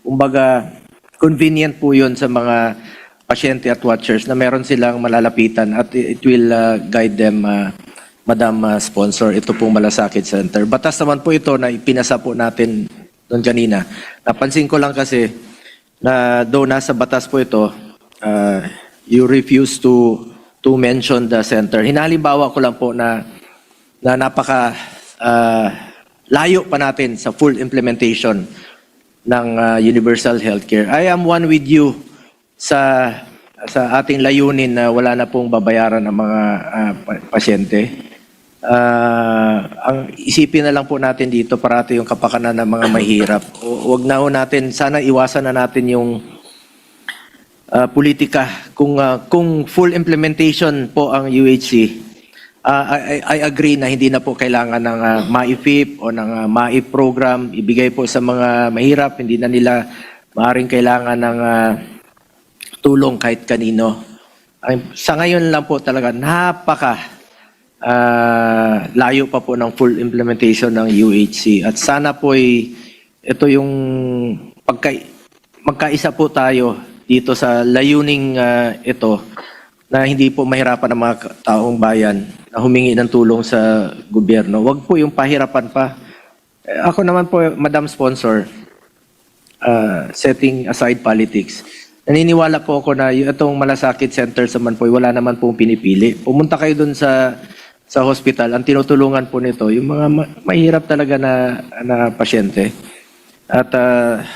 Kumbaga, convenient po yon sa mga pasyente at watchers na meron silang malalapitan at it will guide them, Madam Sponsor. Ito pong Malasakit Center. Batas naman po ito na ipinasa po natin doon kanina. Napansin ko lang kasi na though nasa batas po ito, you refuse to mention the center. Hinalimbawa ko lang po na napaka layo pa natin sa full implementation ng universal healthcare. I am one with you sa ating layunin na wala na pong babayaran ng mga pasyente. Ang isipin na lang po natin dito parati yung kapakanan ng mga mahirap. Huwag na ho natin, sana iwasan na natin yung politika. Kung full implementation po ang UHC, I agree na hindi na po kailangan ng MAIFIP o ng MAIP program. Ibigay po sa mga mahirap, hindi na nila maaaring kailangan ng tulong kahit kanino. Sa ngayon lang po talaga, layo pa po ng full implementation ng UHC. At sana po ito yung magkaisa po tayo dito sa layuning ito na hindi po mahirapan ang mga taong bayan na humingi ng tulong sa gobyerno. Huwag po yung pahirapan pa. Ako naman po, Madam Sponsor, setting aside politics, naniniwala po ako na itong Malasakit Center sa Manpoy, wala naman pong pinipili. Pumunta kayo dun sa hospital, ang tinutulungan po nito, yung mga mahirap talaga na pasyente. At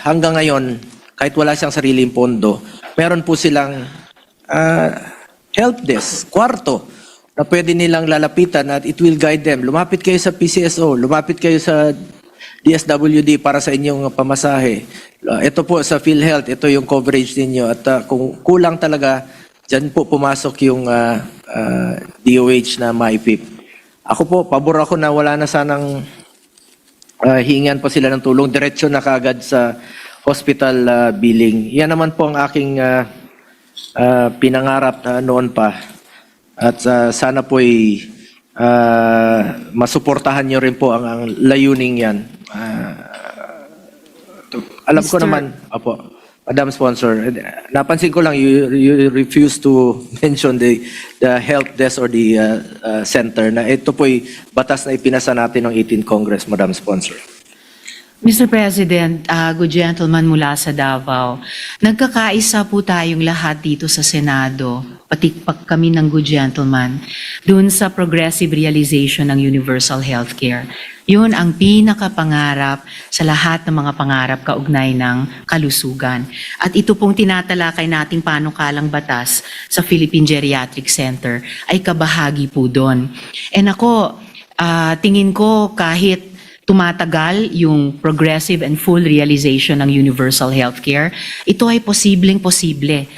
hanggang ngayon, kahit wala siyang sariling pondo, meron po silang help desk, kwarto, na pwede nilang lalapitan at it will guide them. Lumapit kayo sa PCSO, lumapit kayo sa DSWD para sa inyong pamasahe. Ito po sa PhilHealth, ito yung coverage ninyo. At kung kulang talaga, dyan po pumasok yung DOH na MyPIP. Ako po, pabor ako na wala na sanang hingan pa sila ng tulong. Diretso na kaagad sa hospital billing. Yan naman po ang aking pinangarap noon pa. At sana po ay masuportahan nyo rin po ang layuning yan. Alam ko Mr. naman, apo, Madam Sponsor, napansin ko lang you refuse to mention the help desk or the center na ito po'y batas na ipinasa natin ng 18th Congress, Madam Sponsor. Mr. President, good gentleman mula sa Davao, nagkakaisa po tayong lahat dito sa Senado, pati kami ng good gentleman, dun sa progressive realization ng universal healthcare. Yun ang pinakapangarap sa lahat ng mga pangarap kaugnay ng kalusugan. At ito pong tinatalakay nating panukalang batas sa Philippine Geriatric Center ay kabahagi po doon. And ako, tingin ko kahit tumatagal yung progressive and full realization ng universal healthcare, ito ay posibleng-posible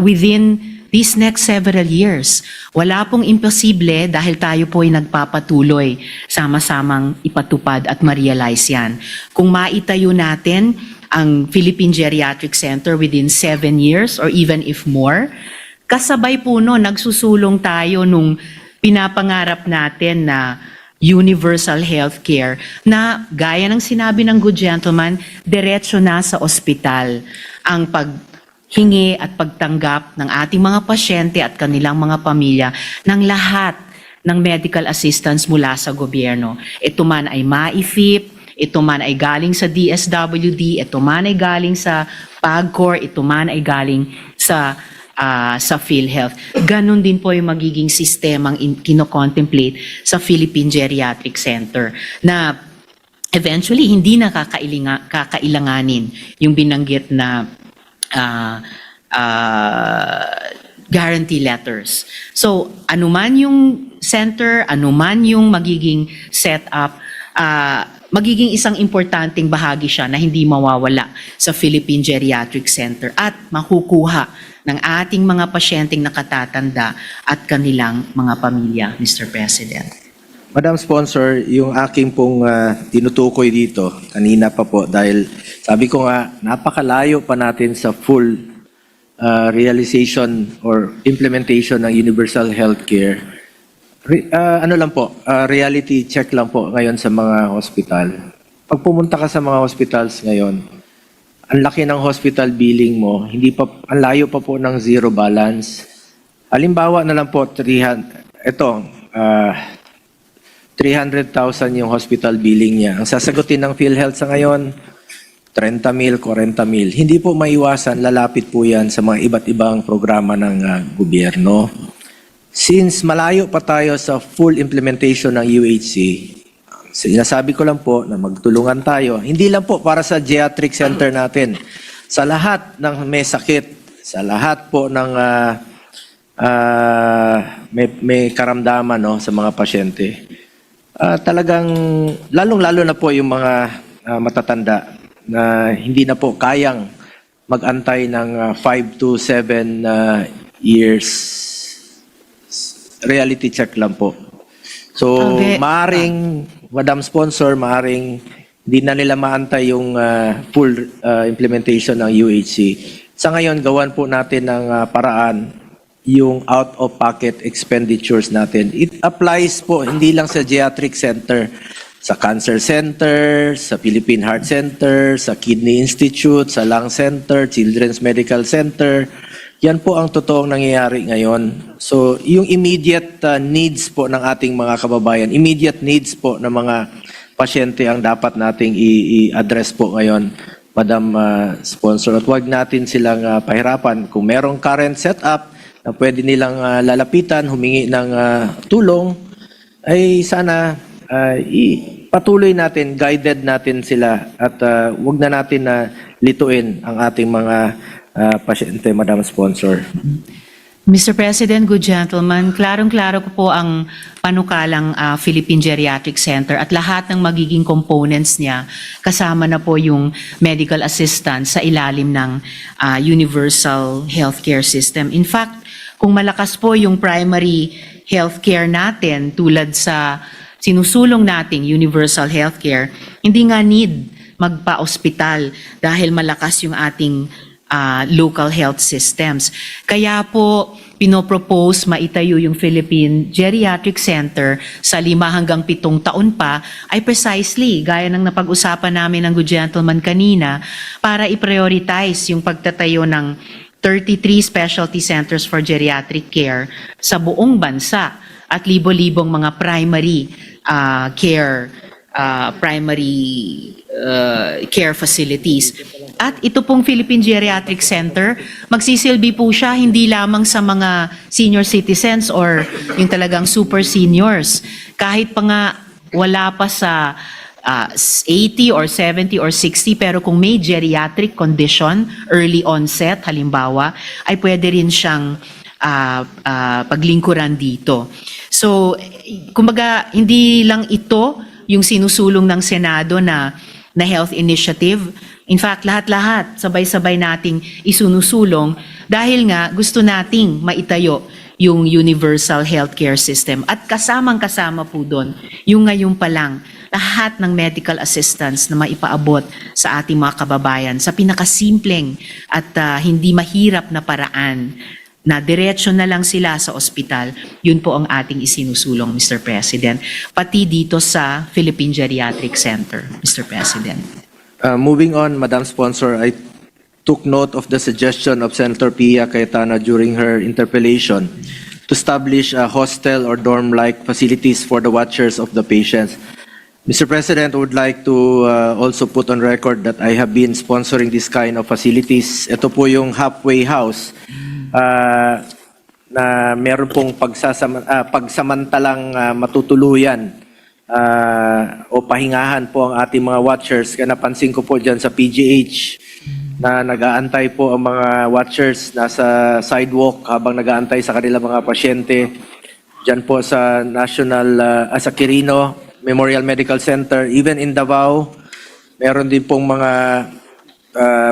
within these next several years. Wala pong imposible dahil tayo po ay nagpapatuloy sama-samang ipatupad at ma-realize yan. Kung maitayo natin ang Philippine Geriatric Center within 7 years or even if more, kasabay po no, nagsusulong tayo nung pinapangarap natin na universal healthcare na gaya ng sinabi ng good gentleman, diretso na sa ospital ang paghingi at pagtanggap ng ating mga pasyente at kanilang mga pamilya ng lahat ng medical assistance mula sa gobyerno. Ito man ay MyPIP, ito man ay galing sa DSWD, ito man ay galing sa PAGCOR, ito man ay galing sa PhilHealth. Ganon din po yung magiging sistemang kino-contemplate sa Philippine Geriatric Center na eventually hindi na kakailanganin yung binanggit na guarantee letters. So, anuman yung center, anuman yung magiging setup, magiging isang importanteng bahagi siya na hindi mawawala sa Philippine Geriatric Center at makukuha ng ating mga pasyenteng nakatatanda at kanilang mga pamilya, Mr. President. Madam Sponsor, yung aking pong tinutukoy dito, kanina pa po, dahil sabi ko nga, napakalayo pa natin sa full realization or implementation ng universal healthcare. Ano lang po, reality check lang po ngayon sa mga hospital. Pag pumunta ka sa mga hospitals ngayon, ang laki ng hospital billing mo, hindi pa, ang layo pa po ng zero balance. Halimbawa na lang po, 300,000 yung hospital billing niya. Ang sasagutin ng PhilHealth sa ngayon, 30,000, 40,000. Hindi po maiwasan, lalapit po yan sa mga iba't ibang programa ng gobyerno. Since malayo pa tayo sa full implementation ng UHC, sinasabi ko lang po na magtulungan tayo, hindi lang po para sa geriatric center natin, sa lahat ng may sakit, sa lahat po ng may karamdaman no, sa mga pasyente. Talagang lalong-lalo na po yung mga matatanda na hindi na po kayang mag-antay ng 5 to 7 years. Reality check lang po. So, maaring, Madam Sponsor, maaring hindi na nila maantay yung full implementation ng UHC. Sa ngayon, gawan po natin ng paraan yung out-of-pocket expenditures natin. It applies po hindi lang sa geriatric center, sa cancer center, sa Philippine Heart Center, sa Kidney Institute, sa Lung Center, Children's Medical Center. Yan po ang totoong nangyayari ngayon. So, yung immediate needs po ng ating mga kababayan, immediate needs po ng mga pasyente ang dapat nating i-address po ngayon, Madam Sponsor. At huwag natin silang pahirapan. Kung merong current setup na pwede nilang lalapitan, humingi ng tulong, ay sana patuloy natin, guided natin sila at huwag na natin lituin ang ating mga pasyente, Madam Sponsor. Mr. President, good gentlemen, klarong-klaro ko po ang panukalang Philippine Geriatric Center at lahat ng magiging components niya, kasama na po yung medical assistance sa ilalim ng universal healthcare system. In fact, kung malakas po yung primary healthcare natin tulad sa sinusulong nating universal healthcare, hindi nga need magpa-ospital dahil malakas yung ating local health systems. Kaya po, pinopropose maitayo yung Philippine Geriatric Center sa 5 hanggang 7 taon pa ay precisely, gaya ng napag-usapan namin ng good gentleman kanina, para i-prioritize yung pagtatayo ng 33 specialty centers for geriatric care sa buong bansa at libo-libong mga primary care facilities. At ito pong Philippine Geriatric Center, magsisilbi po siya hindi lamang sa mga senior citizens or yung talagang super seniors. Kahit pa nga wala pa sa 80 or 70 or 60, pero kung may geriatric condition, early onset halimbawa, ay pwede rin siyang paglingkuran dito. So, kumbaga, hindi lang ito yung sinusulong ng Senado na health initiative. In fact, lahat-lahat, sabay-sabay nating isunusulong dahil nga gusto nating maitayo yung universal healthcare system. At kasamang-kasama po doon, yung ngayon pa lang, lahat ng medical assistance na maipaabot sa ating mga kababayan sa pinakasimpleng at hindi mahirap na paraan na diretso na lang sila sa ospital, yun po ang ating isinusulong, Mr. President. Pati dito sa Philippine Geriatric Center, Mr. President. Moving on, Madam Sponsor, I took note of the suggestion of Senator Pia Cayetana during her interpellation to establish a hostel or dorm-like facilities for the watchers of the patients. Mr. President, I would like to also put on record that I have been sponsoring this kind of facilities. Ito po yung halfway house na meron pong pagsamantalang matutuluyan o pahingahan po ang ating mga watchers. Kaya napansin ko po dyan sa PGH na nag-aantay po ang mga watchers nasa sidewalk habang nag-aantay sa kanilang mga pasyente. Dyan po sa sa Quirino Memorial Medical Center, even in Davao, meron din pong mga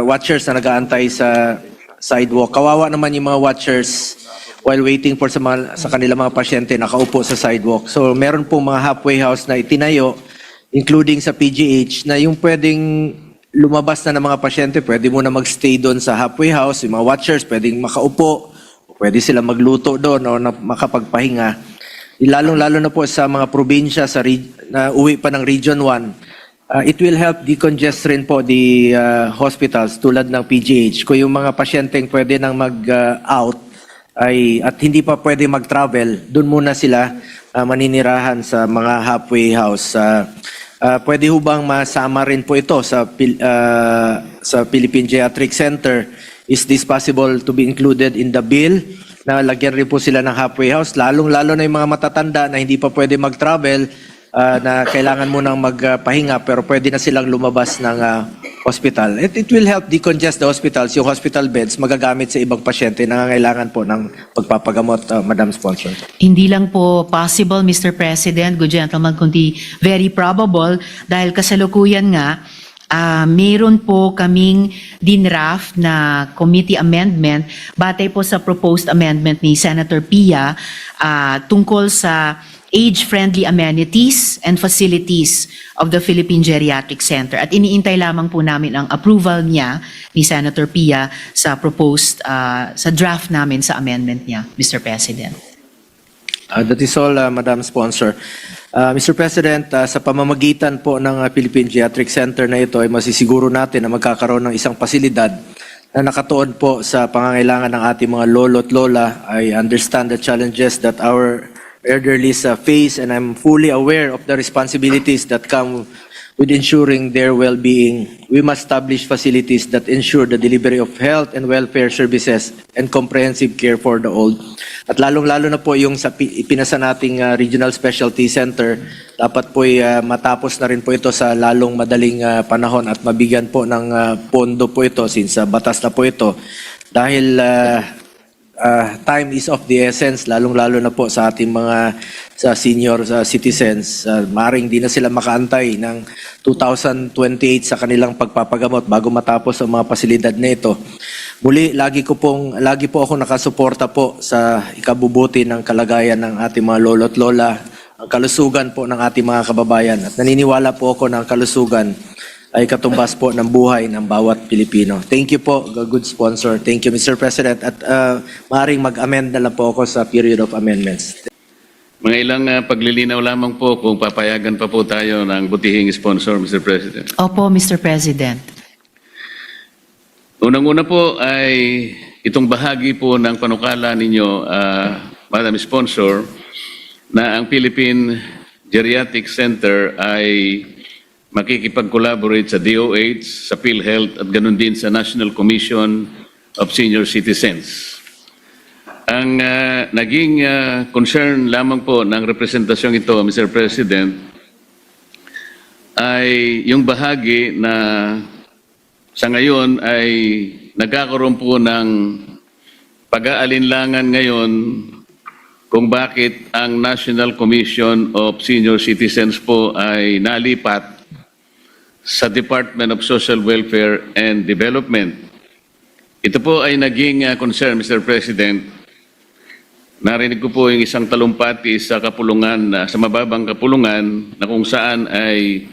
watchers na nag-aantay sa sidewalk. Kawawa naman yung mga watchers while waiting for sa kanilang mga pasyente nakaupo sa sidewalk. So meron pong mga halfway house na itinayo, including sa PGH, na yung pwedeng lumabas na ng mga pasyente, pwede muna magstay doon sa halfway house, yung mga watchers pwedeng makaupo, pwede sila magluto doon o makapagpahinga. Lalong-lalo na po sa mga probinsya na uwi pa ng Region 1, it will help decongest rin po the hospitals tulad ng PGH. Kung yung mga pasyenteng pwede nang mag-out at hindi pa pwede mag-travel, doon muna sila maninirahan sa mga halfway house. Pwede ho bang masama rin po ito sa Philippine Geriatric Center? Is this possible to be included in the bill? Na lagyan rin po sila ng halfway house, lalong-lalo na yung mga matatanda na hindi pa pwede mag-travel, na kailangan munang magpahinga pero pwede na silang lumabas ng hospital. It will help decongest the hospitals. Yung hospital beds magagamit sa ibang pasyente na nangangailangan po ng pagpapagamot, Madam Sponsor. Hindi lang po possible, Mr. President, good gentleman, kundi very probable dahil kasalukuyan nga, mayroon po kaming dinraft na committee amendment batay po sa proposed amendment ni Senator Pia tungkol sa age-friendly amenities and facilities of the Philippine Geriatric Center. At iniintay lamang po namin ang approval niya ni Senator Pia sa proposed, sa draft namin sa amendment niya, Mr. President. That is all, Madam Sponsor. Mr. President, sa pamamagitan po ng Philippine Geriatric Center na ito ay masisiguro natin na magkakaroon ng isang pasilidad na nakatuon po sa pangangailangan ng ating mga lolo at lola. I understand the challenges that our elderlies face, and I'm fully aware of the responsibilities that come with ensuring their well-being. We must establish facilities that ensure the delivery of health and welfare services and comprehensive care for the old. At lalong-lalo na po yung sa ipinasa nating Regional Specialty Center, dapat po matapos na rin po ito sa lalong madaling panahon at mabigyan po ng pondo po ito since batas na po ito. Dahil time is of the essence, lalong-lalo na po sa ating mga sa senior citizens. Maring di na sila makaantay ng 2028 sa kanilang pagpapagamot bago matapos ang mga pasilidad na ito. Muli, lagi po ako nakasuporta po sa ikabubuti ng kalagayan ng ating mga lolo't lola, ang kalusugan po ng ating mga kababayan. At naniniwala po ako na ang kalusugan ay katumbas po ng buhay ng bawat Pilipino. Thank you po, good sponsor. Thank you, Mr. President. At maaaring mag-amend na lang po ako sa period of amendments. Mga ilang paglilinaw lamang po kung papayagan pa po tayo ng butihing sponsor, Mr. President. Opo, Mr. President. Unang-una po ay itong bahagi po ng panukala ninyo, Madam Sponsor, na ang Philippine Geriatric Center ay makikipag-collaborate sa DOH, sa PhilHealth at ganun din sa National Commission of Senior Citizens. Ang naging concern lamang po ng representasyong ito, Mr. President, ay yung bahagi na sa ngayon ay nagkakaroon po ng pag-aalinlangan ngayon kung bakit ang National Commission of Senior Citizens po ay nalipat sa Department of Social Welfare and Development. Ito po ay naging concern, Mr. President. Narinig ko po yung isang talumpati sa kapulungan, sa mababang kapulungan, na kung saan ay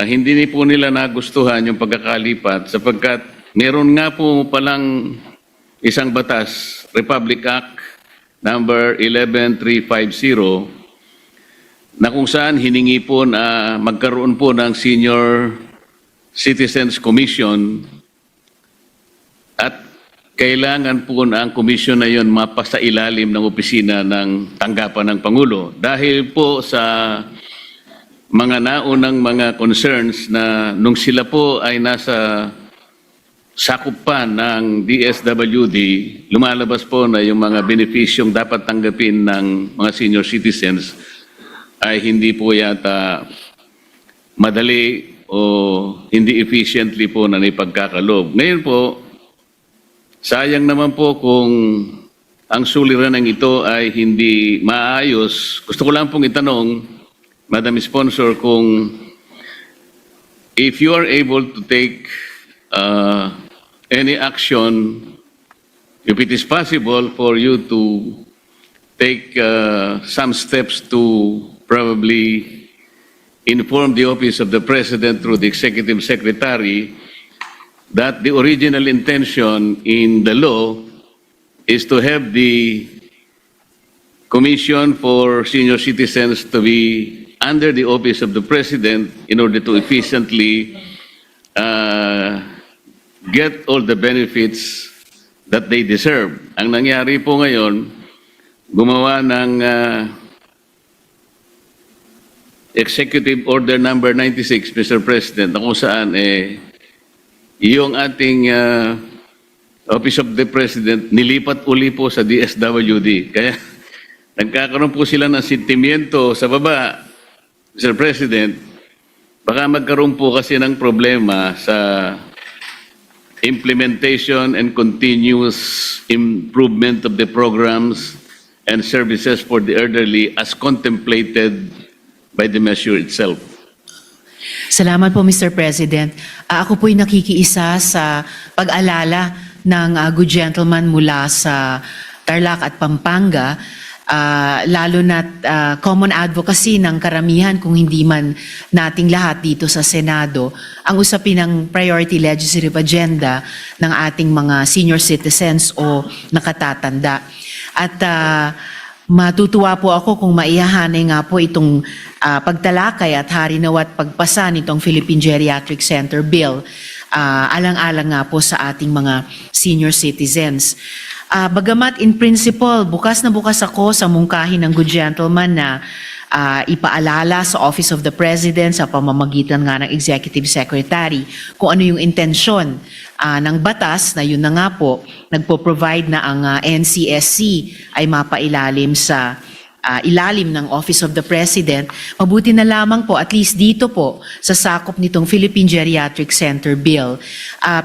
hindi po nila nagustuhan yung pagkakalipat sapagkat meron nga po palang isang batas, Republic Act number 11350, na kung saan hiningi po na magkaroon po ng Senior Citizens Commission at kailangan po na ang komisyon na yon mapasailalim ng opisina ng tanggapan ng Pangulo. Dahil po sa mga naunang mga concerns na nung sila po ay nasa sakop pa ng DSWD, lumalabas po na yung mga benepisyong dapat tanggapin ng mga senior citizens ay hindi po yata madali o hindi efficiently po na naipagkakalob. Ngayon po, sayang naman po kung ang suliranan ito ay hindi maayos. Gusto ko lang pong itanong, Madam Sponsor, kung if you are able to take any action, if it is possible for you to take some steps to probably inform the Office of the President through the Executive Secretary that the original intention in the law is to have the Commission for Senior Citizens to be under the Office of the President in order to efficiently get all the benefits that they deserve. Ang nangyari po ngayon, gumawa ng Executive Order number 96, Mr. President, na kung saan yung ating Office of the President nilipat uli po sa DSWD. Kaya nagkakaroon po sila ng sentimiento sa baba, Mr. President. Baka magkaroon po kasi ng problema sa implementation and continuous improvement of the programs and services for the elderly as contemplated by the measure itself. Salamat po, Mr. President. Ako po'y nakikiisa sa pag-alala ng good gentleman mula sa Tarlac at Pampanga, lalo na't common advocacy ng karamihan kung hindi man nating lahat dito sa Senado, ang usapin ng priority legislative agenda ng ating mga senior citizens o nakatatanda. At matutuwa po ako kung maihahanay nga po itong pagtalakay at harinaw at pagpasa nitong Philippine Geriatric Center Bill, alang-alang nga po sa ating mga senior citizens. Bagamat in principle, bukas na bukas ako sa mungkahin ng good gentleman na ipaalala sa Office of the President sa pamamagitan nga ng Executive Secretary kung ano yung intensyon ng batas na yun na nga po nagpo-provide na ang NCSC ay mapailalim sa ilalim ng Office of the President, mabuti na lamang po, at least dito po, sa sakop nitong Philippine Geriatric Center Bill,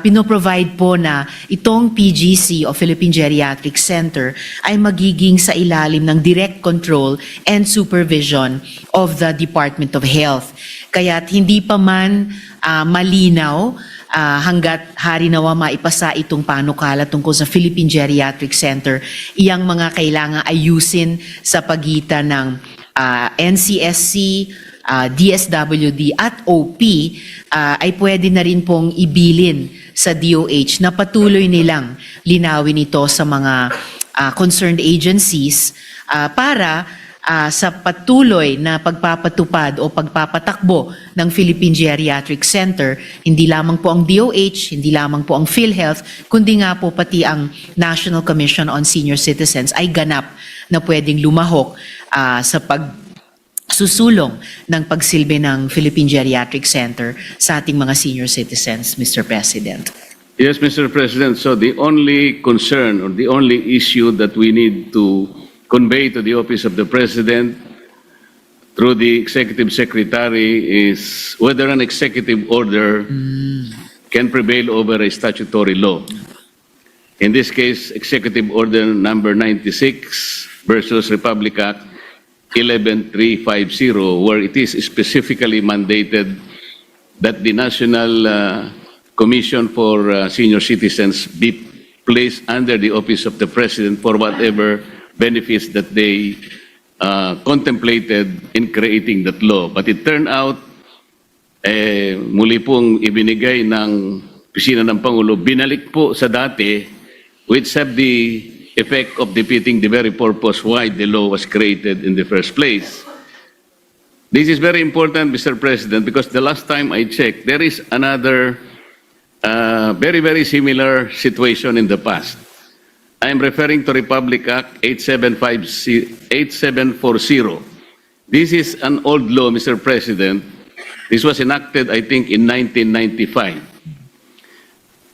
pinoprovide po na itong PGC o Philippine Geriatric Center ay magiging sa ilalim ng direct control and supervision of the Department of Health. Kaya't hindi pa man malinaw hanggat hari nawa maipasa itong panukala tungkol sa Philippine Geriatric Center, iyang mga kailangang ayusin sa pagitan ng NCSC, DSWD at OP ay pwede na rin pong ibilin sa DOH na patuloy nilang linawin ito sa mga concerned agencies para sa patuloy na pagpapatupad o pagpapatakbo ng Philippine Geriatric Center, hindi lamang po ang DOH, hindi lamang po ang PhilHealth, kundi nga po pati ang National Commission on Senior Citizens ay ganap na pwedeng lumahok sa pagsusulong ng pagsilbi ng Philippine Geriatric Center sa ating mga senior citizens, Mr. President. Yes, Mr. President. So the only concern or the only issue that we need to convey to the Office of the President through the Executive Secretary is whether an executive order can prevail over a statutory law. In this case, Executive Order number 96 versus Republic Act 11350, where it is specifically mandated that the National Commission for Senior Citizens be placed under the Office of the President for whatever benefits that they contemplated in creating that law. But it turned out, muli pong ibinigay ng Opisina ng Pangulo, binalik po sa dati, which have the effect of defeating the very purpose why the law was created in the first place. This is very important, Mr. President, because the last time I checked, there is another very, very similar situation in the past. I am referring to Republic Act 8740. This is an old law, Mr. President. This was enacted, I think, in 1995.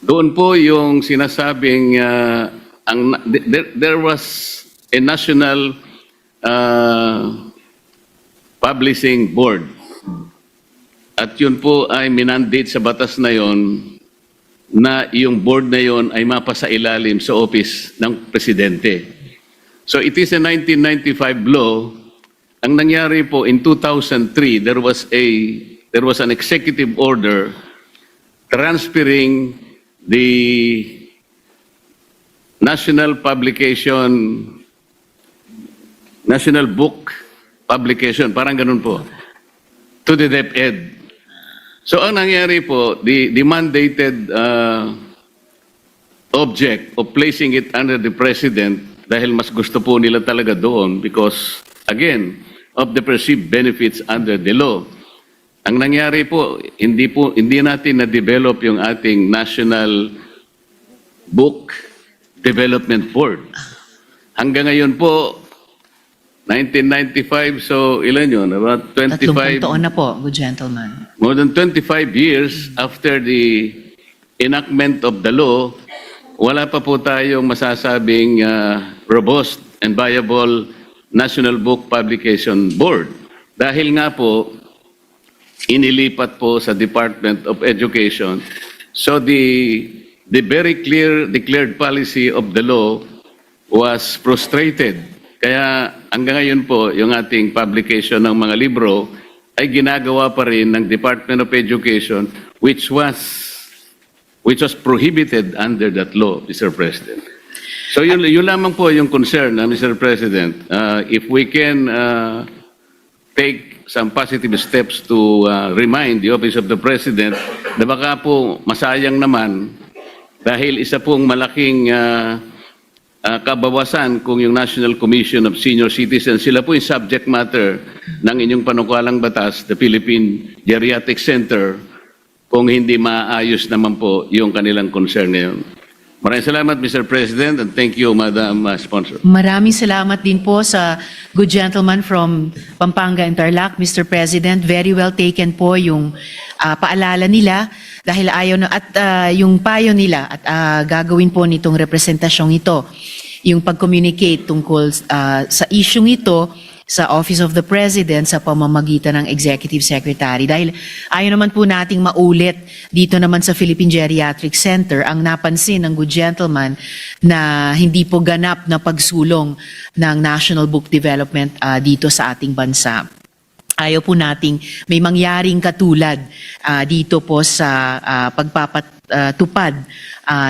Doon po yung sinasabing there was a national publishing board. At yun po ay minandate sa batas na yon na yung board na yon ay mapasailalim sa office ng presidente. So it is a 1995 law. Ang nangyari po in 2003, there was an executive order transferring the national book publication, parang ganun po, to the DepEd. So ang nangyari po, the mandated object of placing it under the President, dahil mas gusto po nila talaga doon because, again, of the perceived benefits under the law. Ang nangyari po, hindi natin na-develop yung ating National Book Development Board. Hanggang ngayon po, 1995, so ilan yun? About 25... 30 taon na po, good gentleman. More than 25 years after the enactment of the law, wala pa po tayong masasabing robust and viable National Book Publication Board. Dahil nga po, inilipat po sa Department of Education. So the very clear declared policy of the law was frustrated. Kaya hanggang ngayon po, yung ating publication ng mga libro ay ginagawa pa rin ng Department of Education which was prohibited under that law, Mr. President. So yun lamang po yung concern, Mr. President. If we can take some positive steps to remind the Office of the President na baka po masayang naman dahil isa pong malaking kabawasan kung yung National Commission of Senior Citizens, sila po yung subject matter ng inyong panukalang batas, the Philippine Geriatric Center, kung hindi maayos naman po yung kanilang concern ngayon. Maraming salamat, Mr. President, and thank you, Madam Sponsor. Maraming salamat din po sa good gentleman from Pampanga and Tarlac, Mr. President. Very well taken po yung paalala nila dahil ayaw na at yung payo nila at gagawin po nitong representasyong ito, yung pag-communicate tungkol sa isyung ito sa Office of the President sa pamamagitan ng Executive Secretary. Dahil ayaw naman po nating maulit dito naman sa Philippine Geriatric Center ang napansin ng good gentleman na hindi po ganap na pagsulong ng National Book Development dito sa ating bansa. Ayaw po nating may mangyaring katulad dito po sa pagpapatupad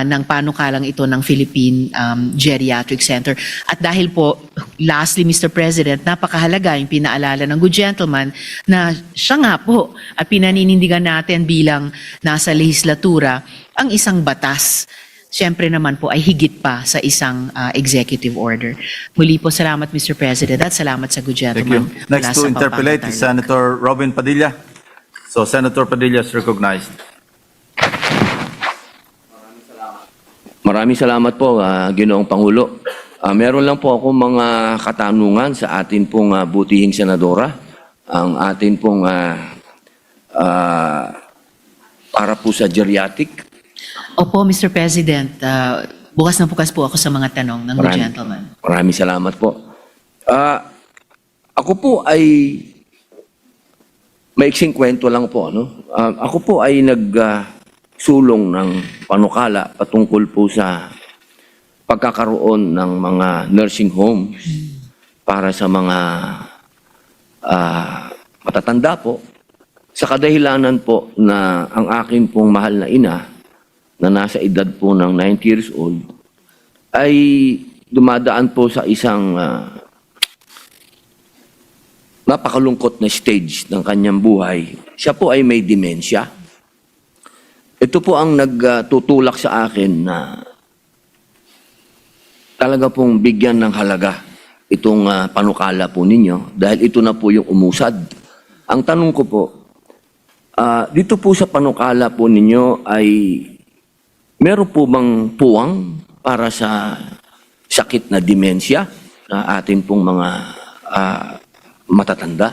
ng panukalang ito ng Philippine Geriatric Center. At dahil po, lastly Mr. President, napakahalaga yung pinaalala ng good gentleman na siya nga po at pinaninindigan natin bilang nasa legislatura ang isang batas. Siyempre naman po ay higit pa sa isang executive order. Muli po salamat Mr. President at salamat sa good Thank gentleman. you. Next to interpolate is Senator Robin Padilla. So Senator Padilla is recognized. Maraming salamat po, Ginoong Pangulo. Meron lang po ako mga katanungan sa atin pong butihing senadora. Ang atin pong para po sa geriatric. Opo, Mr. President. Bukas na bukas po ako sa mga tanong ng good gentleman. Maraming salamat po. Ako po ay maiksing kwento lang po. No? Ako po ay nagsulong ng panukala patungkol po sa pagkakaroon ng mga nursing homes para sa mga matatanda po. Sa kadahilanan po na ang akin pong mahal na ina na nasa edad po ng 90 years old, ay dumadaan po sa isang napakalungkot na stage ng kanyang buhay. Siya po ay may demensya. Ito po ang nagtutulak sa akin na talaga pong bigyan ng halaga itong panukala po ninyo dahil ito na po yung umusad. Ang tanong ko po, dito po sa panukala po ninyo ay meron po bang puwang para sa sakit na demensya na atin pong mga matatanda?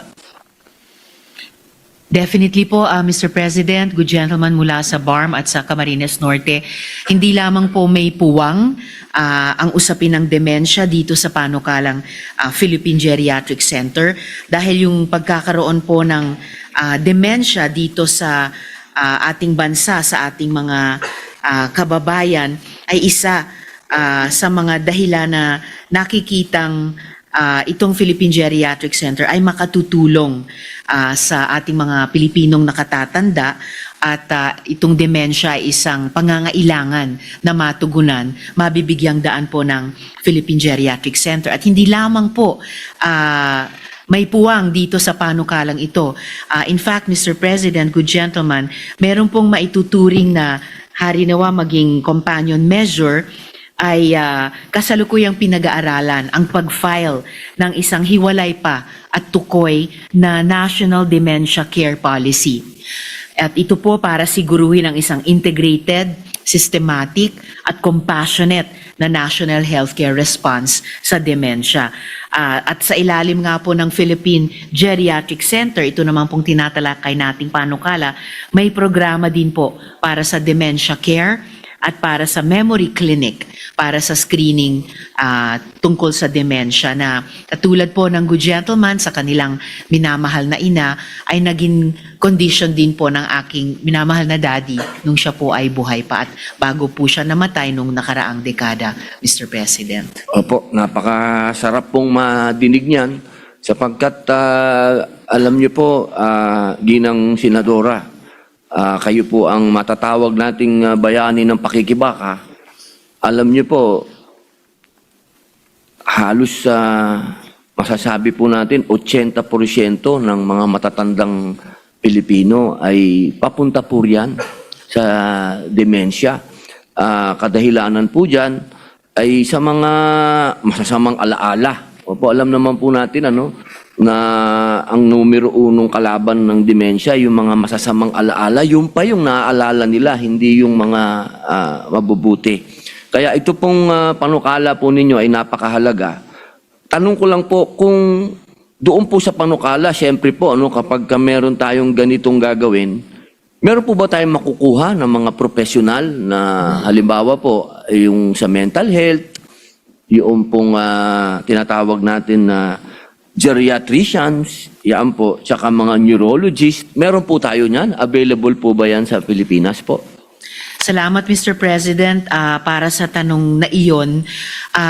Definitely po, Mr. President, good gentleman mula sa BARM at sa Camarines Norte. Hindi lamang po may puwang ang usapin ng demensya dito sa panukalang Philippine Geriatric Center dahil yung pagkakaroon po ng demensya dito sa ating bansa, sa ating mga kababayan ay isa sa mga dahilan na nakikitang itong Philippine Geriatric Center ay makatutulong sa ating mga Pilipinong nakatatanda at itong demensya ay isang pangangailangan na matugunan, mabibigyang daan po ng Philippine Geriatric Center. At hindi lamang po may puwang dito sa panukalang ito. In fact, Mr. President, good gentleman, meron pong maituturing na harinawa maging companion measure ay kasalukuyang pinag-aaralan ang pag-file ng isang hiwalay pa at tukoy na National Dementia Care Policy. At ito po para siguruhin ang isang integrated, systematic at compassionate na national healthcare response sa dementia. At sa ilalim nga po ng Philippine Geriatric Center, ito naman pong tinatalakay nating panukala, may programa din po para sa dementia care at para sa memory clinic, para sa screening tungkol sa demensya na katulad po ng good gentleman sa kanilang minamahal na ina ay naging condition din po ng aking minamahal na daddy nung siya po ay buhay pa at bago po siya namatay nung nakaraang dekada, Mr. President. Opo, napakasarap pong madinig niyan sapagkat alam niyo po, Ginang Senadora, kayo po ang matatawag nating bayani ng pakikibaka. Alam niyo po, halos masasabi po natin 80% ng mga matatandang Pilipino ay papunta po riyan sa demensya. Kadahilanan po dyan ay sa mga masasamang alaala. Opo, alam naman po natin na ang numero unong kalaban ng demensya, yung mga masasamang alaala, yung pa yung naaalala nila, hindi yung mga mabubuti. Kaya ito pong panukala po ninyo ay napakahalaga. Tanong ko lang po kung doon po sa panukala, siyempre po, kapag meron tayong ganitong gagawin, meron po ba tayong makukuha ng mga profesional na halimbawa po, yung sa mental health, yung pong tinatawag natin na geriatricians, yan po, tsaka mga neurologists. Meron po tayo niyan. Available po ba yan sa Pilipinas po? Salamat, Mr. President, para sa tanong na iyon.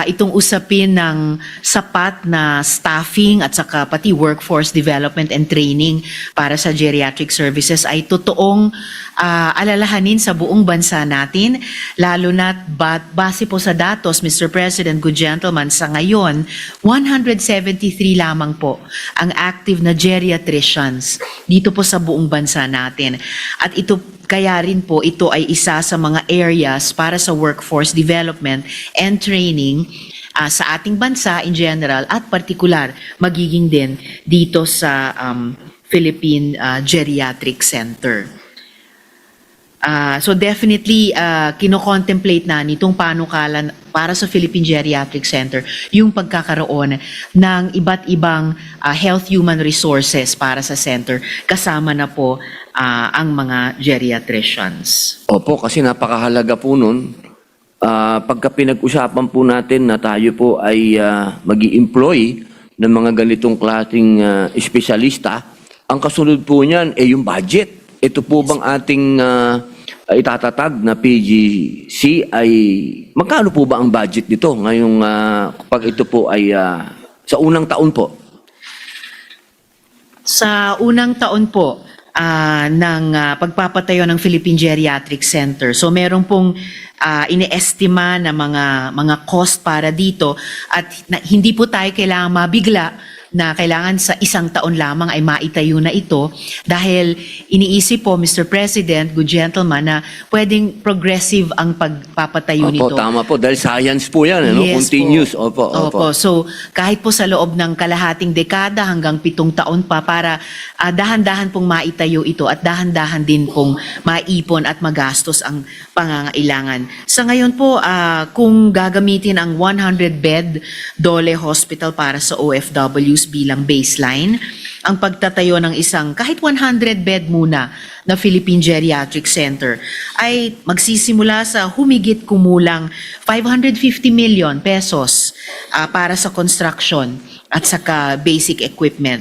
Itong usapin ng sapat na staffing at saka pati workforce development and training para sa geriatric services ay totoong alalahanin sa buong bansa natin, lalo na't base po sa datos, Mr. President, good gentlemen, sa ngayon, 173 lamang po ang active na geriatricians dito po sa buong bansa natin. At ito kaya rin po ito ay isa sa mga areas para sa workforce development and training sa ating bansa in general at particular magiging din dito sa Philippine Geriatric Center. So definitely kino-contemplate na nitong panukalan para sa Philippine Geriatric Center yung pagkakaroon ng iba't ibang health human resources para sa center kasama na po ang mga geriatricians. Opo, kasi napakahalaga po nun. Pagka pinag-usapan po natin na tayo po ay mag-i-employ ng mga ganitong klaseng espesyalista, ang kasunod po niyan ay yung budget. Ito po bang ating itatatag na PGC ay magkano po ba ang budget nito ngayong pag ito po ay sa unang taon po? Sa unang taon po ng pagpapatayo ng Philippine Geriatric Center. So meron pong ine-estima na mga cost para dito at hindi po tayo kailangan mabigla na kailangan sa isang taon lamang ay maitayo na ito dahil iniisip po, Mr. President, good gentleman, na pwedeng progressive ang pagpapatayo nito. Opo, tama po. Dahil science po yan, ano? Yes Continuous. po. Opo. So, kahit po sa loob ng kalahating dekada hanggang 7 taon pa para dahan-dahan pong maitayo ito at dahan-dahan din pong maipon at magastos ang pangangailangan. Sa ngayon po, kung gagamitin ang 100-bed Dole Hospital para sa OFWs bilang baseline, ang pagtatayo ng isang kahit 100-bed muna na Philippine Geriatric Center ay magsisimula sa humigit kumulang 550 million pesos para sa construction at saka basic equipment.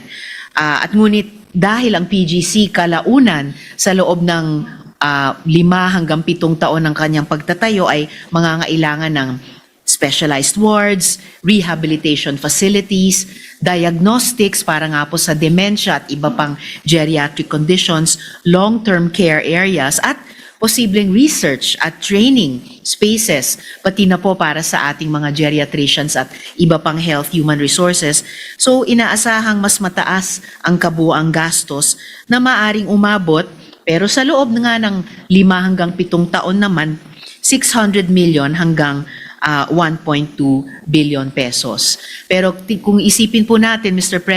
At ngunit dahil ang PGC kalaunan sa loob ng 5 hanggang 7 taon ng kanyang pagtatayo ay mangangailangan ng specialized wards, rehabilitation facilities, diagnostics para nga po sa dementia at iba pang geriatric conditions, long-term care areas at posibleng research at training spaces, pati na po para sa ating mga geriatricians at iba pang health human resources. So inaasahang mas mataas ang kabuuang gastos na maaring umabot, pero sa loob nga ng 5 hanggang 7 taon naman, 600 million hanggang 1.2 billion pesos. Pero kung isipin po natin, Mr. President,